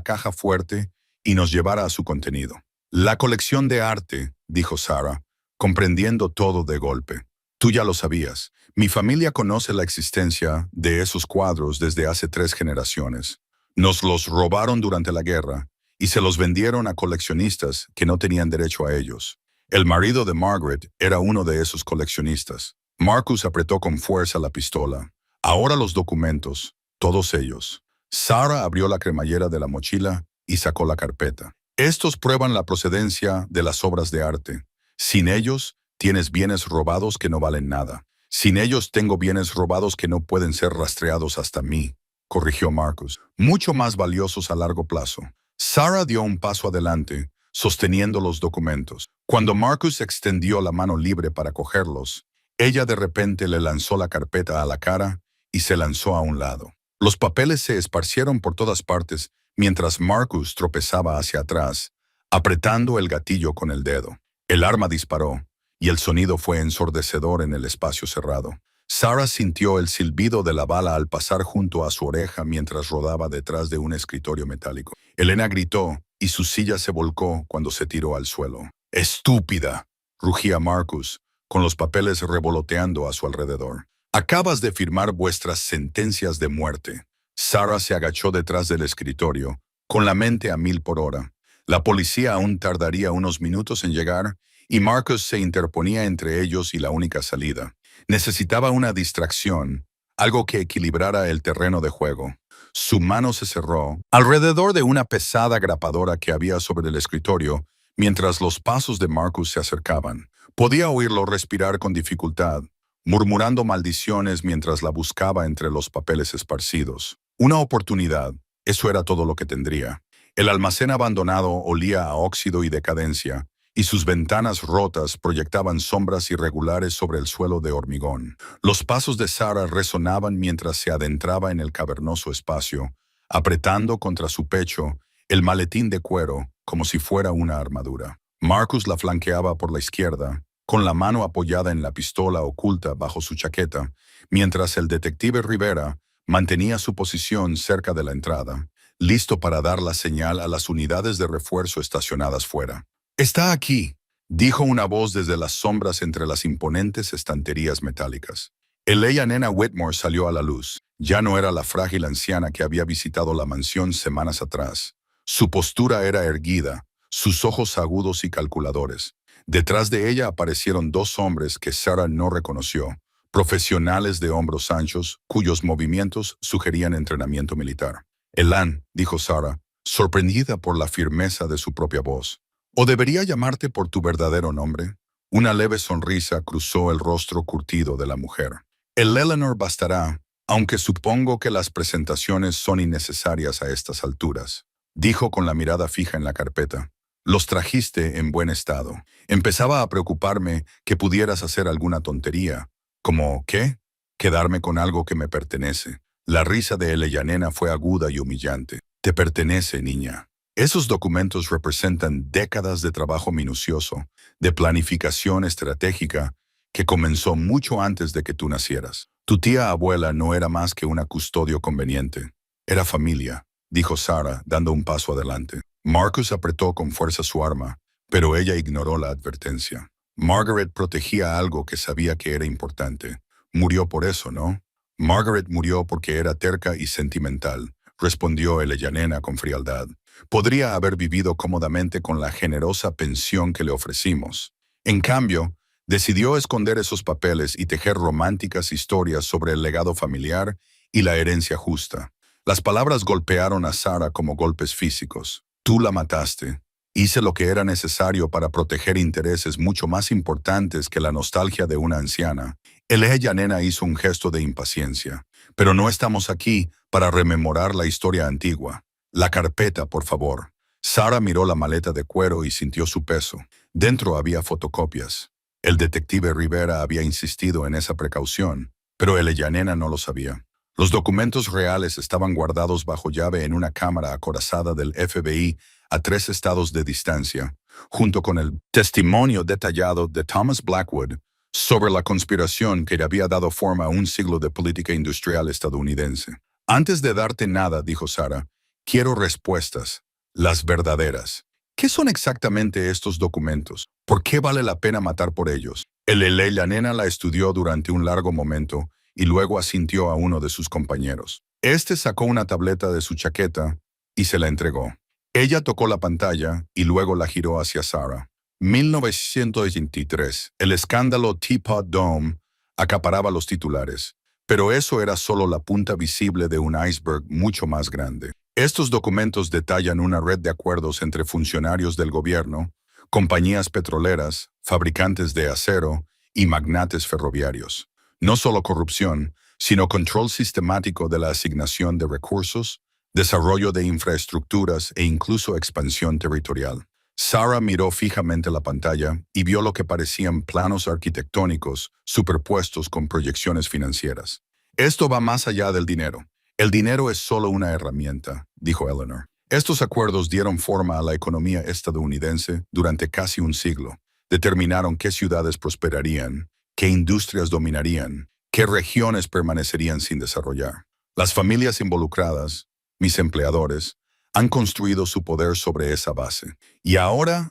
caja fuerte y nos llevara a su contenido. La colección de arte, dijo Sarah, comprendiendo todo de golpe. Tú ya lo sabías. Mi familia conoce la existencia de esos cuadros desde hace 3 generaciones. Nos los robaron durante la guerra y se los vendieron a coleccionistas que no tenían derecho a ellos. El marido de Margaret era uno de esos coleccionistas. Marcus apretó con fuerza la pistola. Ahora los documentos, todos ellos. Sarah abrió la cremallera de la mochila y sacó la carpeta. Estos prueban la procedencia de las obras de arte. Sin ellos, tienes bienes robados que no valen nada. Sin ellos tengo bienes robados que no pueden ser rastreados hasta mí, corrigió Marcus. Mucho más valiosos a largo plazo. Sarah dio un paso adelante, sosteniendo los documentos. Cuando Marcus extendió la mano libre para cogerlos, ella de repente le lanzó la carpeta a la cara y se lanzó a un lado. Los papeles se esparcieron por todas partes mientras Marcus tropezaba hacia atrás, apretando el gatillo con el dedo. El arma disparó, y el sonido fue ensordecedor en el espacio cerrado. Sarah sintió el silbido de la bala al pasar junto a su oreja mientras rodaba detrás de un escritorio metálico. Elena gritó, y su silla se volcó cuando se tiró al suelo. ¡Estúpida!, rugía Marcus, con los papeles revoloteando a su alrededor. Acabas de firmar vuestras sentencias de muerte. Sarah se agachó detrás del escritorio, con la mente a 1000 por hora. La policía aún tardaría unos minutos en llegar, y Marcus se interponía entre ellos y la única salida. Necesitaba una distracción, algo que equilibrara el terreno de juego. Su mano se cerró alrededor de una pesada grapadora que había sobre el escritorio, mientras los pasos de Marcus se acercaban. Podía oírlo respirar con dificultad, murmurando maldiciones mientras la buscaba entre los papeles esparcidos. Una oportunidad, eso era todo lo que tendría. El almacén abandonado olía a óxido y decadencia, y sus ventanas rotas proyectaban sombras irregulares sobre el suelo de hormigón. Los pasos de Sarah resonaban mientras se adentraba en el cavernoso espacio, apretando contra su pecho el maletín de cuero como si fuera una armadura. Marcus la flanqueaba por la izquierda, con la mano apoyada en la pistola oculta bajo su chaqueta, mientras el detective Rivera mantenía su posición cerca de la entrada, listo para dar la señal a las unidades de refuerzo estacionadas fuera. «Está aquí», dijo una voz desde las sombras entre las imponentes estanterías metálicas. Elena Whitmore salió a la luz. Ya no era la frágil anciana que había visitado la mansión semanas atrás. Su postura era erguida, sus ojos agudos y calculadores. Detrás de ella aparecieron 2 hombres que Sarah no reconoció, profesionales de hombros anchos, cuyos movimientos sugerían entrenamiento militar. «Elan», dijo Sarah, sorprendida por la firmeza de su propia voz. «¿O debería llamarte por tu verdadero nombre?» Una leve sonrisa cruzó el rostro curtido de la mujer. «El Eleanor bastará, aunque supongo que las presentaciones son innecesarias a estas alturas», dijo con la mirada fija en la carpeta. «Los trajiste en buen estado. Empezaba a preocuparme que pudieras hacer alguna tontería. ¿Como qué? Quedarme con algo que me pertenece». La risa de Elena fue aguda y humillante. «Te pertenece, niña. Esos documentos representan décadas de trabajo minucioso, de planificación estratégica, que comenzó mucho antes de que tú nacieras. Tu tía abuela no era más que una custodio conveniente. Era familia», dijo Sarah, dando un paso adelante. Marcus apretó con fuerza su arma, pero ella ignoró la advertencia. Margaret protegía algo que sabía que era importante. Murió por eso, ¿no? Margaret murió porque era terca y sentimental, respondió Elena con frialdad. Podría haber vivido cómodamente con la generosa pensión que le ofrecimos. En cambio, decidió esconder esos papeles y tejer románticas historias sobre el legado familiar y la herencia justa. Las palabras golpearon a Sarah como golpes físicos. «Tú la mataste. Hice lo que era necesario para proteger intereses mucho más importantes que la nostalgia de una anciana». Elena hizo un gesto de impaciencia. «Pero no estamos aquí para rememorar la historia antigua. La carpeta, por favor». Sarah miró la maleta de cuero y sintió su peso. Dentro había fotocopias. El detective Rivera había insistido en esa precaución, pero Elena no lo sabía. Los documentos reales estaban guardados bajo llave en una cámara acorazada del FBI a 3 estados de distancia, junto con el testimonio detallado de Thomas Blackwood sobre la conspiración que le había dado forma a un siglo de política industrial estadounidense. Antes de darte nada, dijo Sarah, quiero respuestas, las verdaderas. ¿Qué son exactamente estos documentos? ¿Por qué vale la pena matar por ellos? La nena la estudió durante un largo momento y luego asintió a uno de sus compañeros. Este sacó una tableta de su chaqueta y se la entregó. Ella tocó la pantalla y luego la giró hacia Sarah. 1923. El escándalo Teapot Dome acaparaba los titulares, pero eso era solo la punta visible de un iceberg mucho más grande. Estos documentos detallan una red de acuerdos entre funcionarios del gobierno, compañías petroleras, fabricantes de acero y magnates ferroviarios. No solo corrupción, sino control sistemático de la asignación de recursos, desarrollo de infraestructuras e incluso expansión territorial. Sarah miró fijamente la pantalla y vio lo que parecían planos arquitectónicos superpuestos con proyecciones financieras. Esto va más allá del dinero. El dinero es solo una herramienta, dijo Eleanor. Estos acuerdos dieron forma a la economía estadounidense durante casi un siglo. Determinaron qué ciudades prosperarían, qué industrias dominarían, qué regiones permanecerían sin desarrollar. Las familias involucradas, mis empleadores, han construido su poder sobre esa base. Y ahora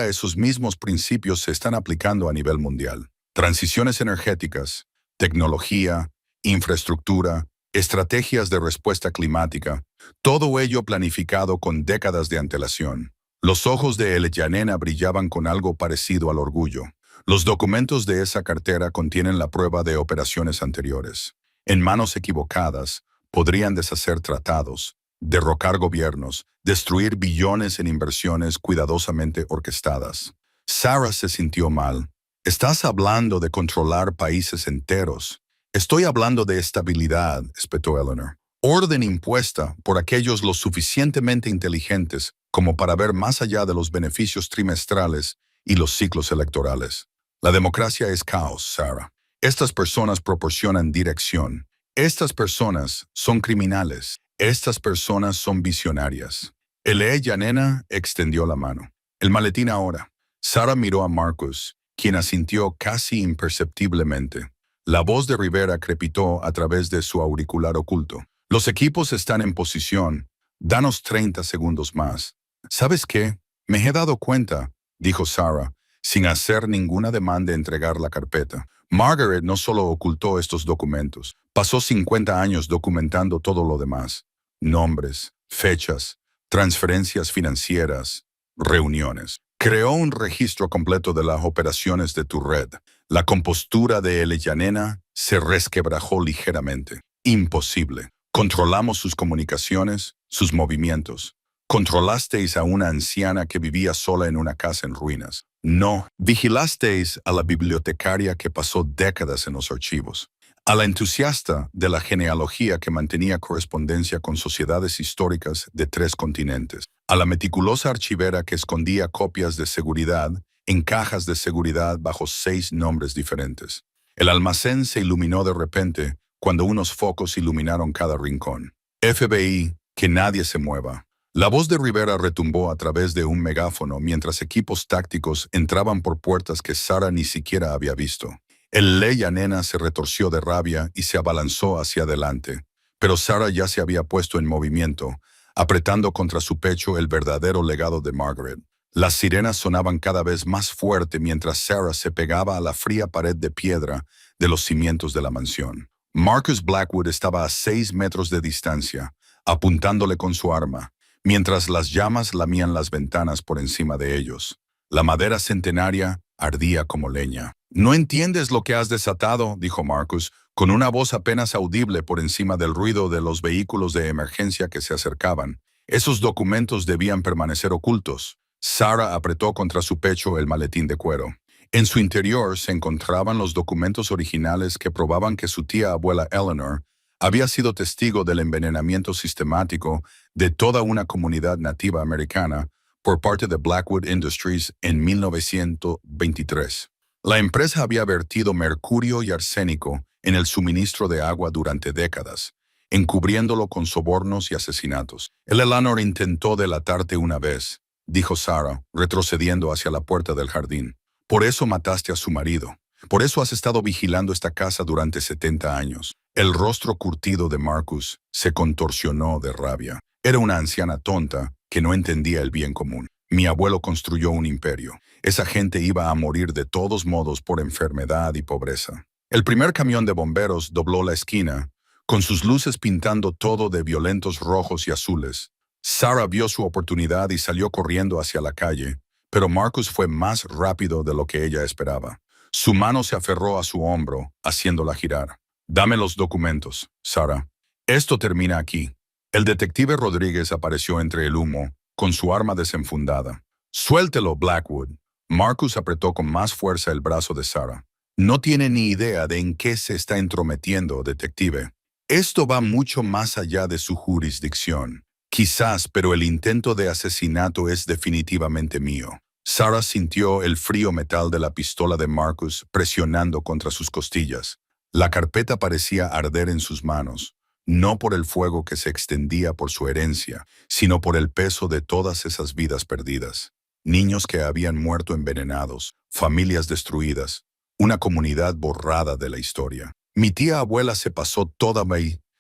esos mismos principios se están aplicando a nivel mundial. Transiciones energéticas, tecnología, infraestructura, estrategias de respuesta climática, todo ello planificado con décadas de antelación. Los ojos de Yanena brillaban con algo parecido al orgullo. Los documentos de esa cartera contienen la prueba de operaciones anteriores. En manos equivocadas, podrían deshacer tratados, derrocar gobiernos, destruir billones en inversiones cuidadosamente orquestadas. Sarah se sintió mal. Estás hablando de controlar países enteros. Estoy hablando de estabilidad, espetó Eleanor. Orden impuesta por aquellos lo suficientemente inteligentes como para ver más allá de los beneficios trimestrales y los ciclos electorales. La democracia es caos, Sarah. Estas personas proporcionan dirección. Estas personas son criminales. Estas personas son visionarias. Yanena extendió la mano. El maletín ahora. Sarah miró a Marcus, quien asintió casi imperceptiblemente. La voz de Rivera crepitó a través de su auricular oculto. Los equipos están en posición. Danos 30 segundos más. ¿Sabes qué? Me he dado cuenta, dijo Sarah, sin hacer ninguna demanda de entregar la carpeta. Margaret no solo ocultó estos documentos, pasó 50 años documentando todo lo demás. Nombres, fechas, transferencias financieras, reuniones. Creó un registro completo de las operaciones de tu red. La compostura de Yanena se resquebrajó ligeramente. Imposible. Controlamos sus comunicaciones, sus movimientos. Controlasteis a una anciana que vivía sola en una casa en ruinas. No, vigilasteis a la bibliotecaria que pasó décadas en los archivos. A la entusiasta de la genealogía que mantenía correspondencia con sociedades históricas de 3 continentes. A la meticulosa archivera que escondía copias de seguridad en cajas de seguridad bajo 6 nombres diferentes. El almacén se iluminó de repente cuando unos focos iluminaron cada rincón. FBI, que nadie se mueva. La voz de Rivera retumbó a través de un megáfono mientras equipos tácticos entraban por puertas que Sarah ni siquiera había visto. Yanena se retorció de rabia y se abalanzó hacia adelante, pero Sarah ya se había puesto en movimiento, apretando contra su pecho el verdadero legado de Margaret. Las sirenas sonaban cada vez más fuerte mientras Sarah se pegaba a la fría pared de piedra de los cimientos de la mansión. Marcus Blackwood estaba a 6 metros de distancia, apuntándole con su arma, mientras las llamas lamían las ventanas por encima de ellos. La madera centenaria ardía como leña. «No entiendes lo que has desatado», dijo Marcus, con una voz apenas audible por encima del ruido de los vehículos de emergencia que se acercaban. Esos documentos debían permanecer ocultos. Sarah apretó contra su pecho el maletín de cuero. En su interior se encontraban los documentos originales que probaban que su tía abuela Eleanor había sido testigo del envenenamiento sistemático de toda una comunidad nativa americana por parte de Blackwood Industries en 1923. La empresa había vertido mercurio y arsénico en el suministro de agua durante décadas, encubriéndolo con sobornos y asesinatos. El Eleanor intentó delatarte una vez, dijo Sarah, retrocediendo hacia la puerta del jardín. Por eso mataste a su marido. Por eso has estado vigilando esta casa durante 70 años. El rostro curtido de Marcus se contorsionó de rabia. Era una anciana tonta que no entendía el bien común. Mi abuelo construyó un imperio. Esa gente iba a morir de todos modos por enfermedad y pobreza. El primer camión de bomberos dobló la esquina, con sus luces pintando todo de violentos rojos y azules. Sarah vio su oportunidad y salió corriendo hacia la calle, pero Marcus fue más rápido de lo que ella esperaba. Su mano se aferró a su hombro, haciéndola girar. «Dame los documentos, Sarah. Esto termina aquí». El detective Rodríguez apareció entre el humo, con su arma desenfundada. «Suéltelo, Blackwood». Marcus apretó con más fuerza el brazo de Sarah. «No tiene ni idea de en qué se está entrometiendo, detective. Esto va mucho más allá de su jurisdicción. Quizás, pero el intento de asesinato es definitivamente mío». Sarah sintió el frío metal de la pistola de Marcus presionando contra sus costillas. La carpeta parecía arder en sus manos, no por el fuego que se extendía por su herencia, sino por el peso de todas esas vidas perdidas. Niños que habían muerto envenenados, familias destruidas, una comunidad borrada de la historia. «Mi tía abuela se pasó toda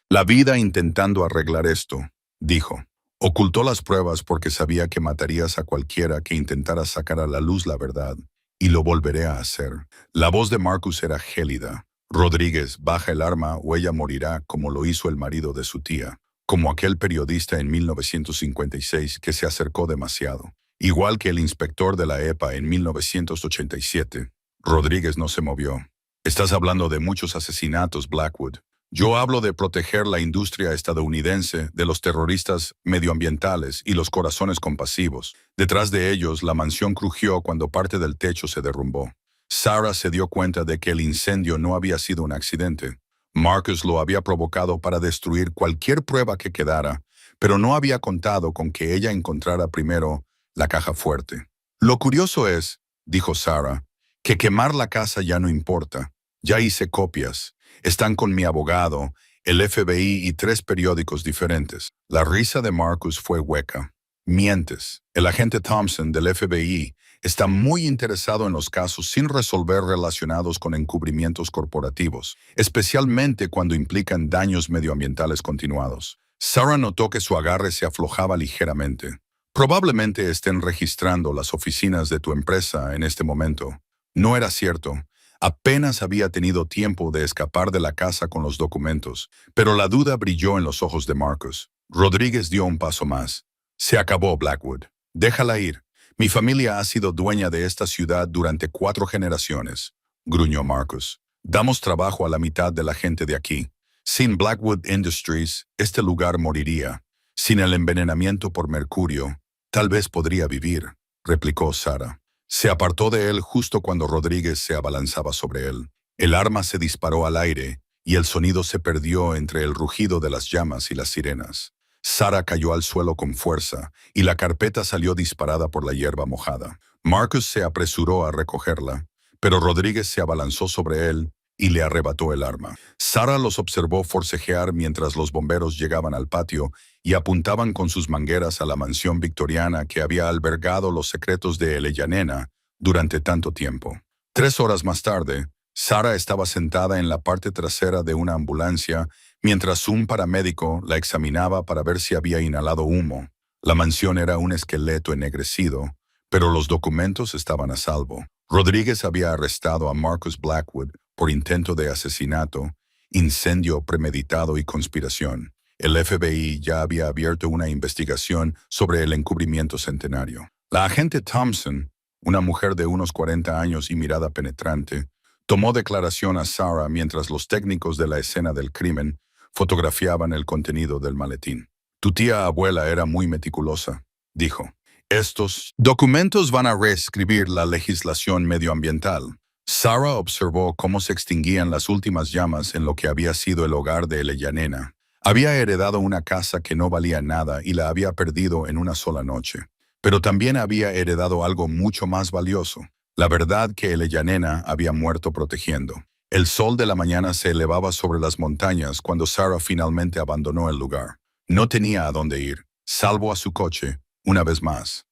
la vida intentando arreglar esto», dijo. «Ocultó las pruebas porque sabía que matarías a cualquiera que intentara sacar a la luz la verdad, y lo volveré a hacer». La voz de Marcus era gélida. «Rodríguez, baja el arma o ella morirá como lo hizo el marido de su tía, como aquel periodista en 1956 que se acercó demasiado, igual que el inspector de la EPA en 1987. Rodríguez no se movió. «Estás hablando de muchos asesinatos, Blackwood. Yo hablo de proteger la industria estadounidense de los terroristas medioambientales y los corazones compasivos. Detrás de ellos, la mansión crujió cuando parte del techo se derrumbó. Sarah se dio cuenta de que el incendio no había sido un accidente. Marcus lo había provocado para destruir cualquier prueba que quedara, pero no había contado con que ella encontrara primero la caja fuerte. «Lo curioso es», dijo Sarah, «que quemar la casa ya no importa. Ya hice copias. Están con mi abogado, el FBI y 3 periódicos diferentes». La risa de Marcus fue hueca. «Mientes. El agente Thompson del FBI está muy interesado en los casos sin resolver relacionados con encubrimientos corporativos, especialmente cuando implican daños medioambientales continuados». Sarah notó que su agarre se aflojaba ligeramente. «Probablemente estén registrando las oficinas de tu empresa en este momento». No era cierto. Apenas había tenido tiempo de escapar de la casa con los documentos, pero la duda brilló en los ojos de Marcus. Rodríguez dio un paso más. «Se acabó, Blackwood. Déjala ir. Mi familia ha sido dueña de esta ciudad durante 4 generaciones», gruñó Marcus. «Damos trabajo a la mitad de la gente de aquí. Sin Blackwood Industries, este lugar moriría. Sin el envenenamiento por mercurio, tal vez podría vivir», replicó Sarah. Se apartó de él justo cuando Rodríguez se abalanzaba sobre él. El arma se disparó al aire y el sonido se perdió entre el rugido de las llamas y las sirenas. Sarah cayó al suelo con fuerza y la carpeta salió disparada por la hierba mojada. Marcus se apresuró a recogerla, pero Rodríguez se abalanzó sobre él y le arrebató el arma. Sarah los observó forcejear mientras los bomberos llegaban al patio y apuntaban con sus mangueras a la mansión victoriana que había albergado los secretos de Eleyanena durante tanto tiempo. 3 horas más tarde, Sarah estaba sentada en la parte trasera de una ambulancia mientras un paramédico la examinaba para ver si había inhalado humo. La mansión era un esqueleto ennegrecido, pero los documentos estaban a salvo. Rodríguez había arrestado a Marcus Blackwood por intento de asesinato, incendio premeditado y conspiración. El FBI ya había abierto una investigación sobre el encubrimiento centenario. La agente Thompson, una mujer de unos 40 años y mirada penetrante, tomó declaración a Sarah mientras los técnicos de la escena del crimen fotografiaban el contenido del maletín. «Tu tía abuela era muy meticulosa», dijo. «Estos documentos van a reescribir la legislación medioambiental». Sarah observó cómo se extinguían las últimas llamas en lo que había sido el hogar de Eleyanena. Había heredado una casa que no valía nada y la había perdido en una sola noche. Pero también había heredado algo mucho más valioso, la verdad que Eleyanena había muerto protegiendo. El sol de la mañana se elevaba sobre las montañas cuando Sarah finalmente abandonó el lugar. No tenía a dónde ir, salvo a su coche, una vez más.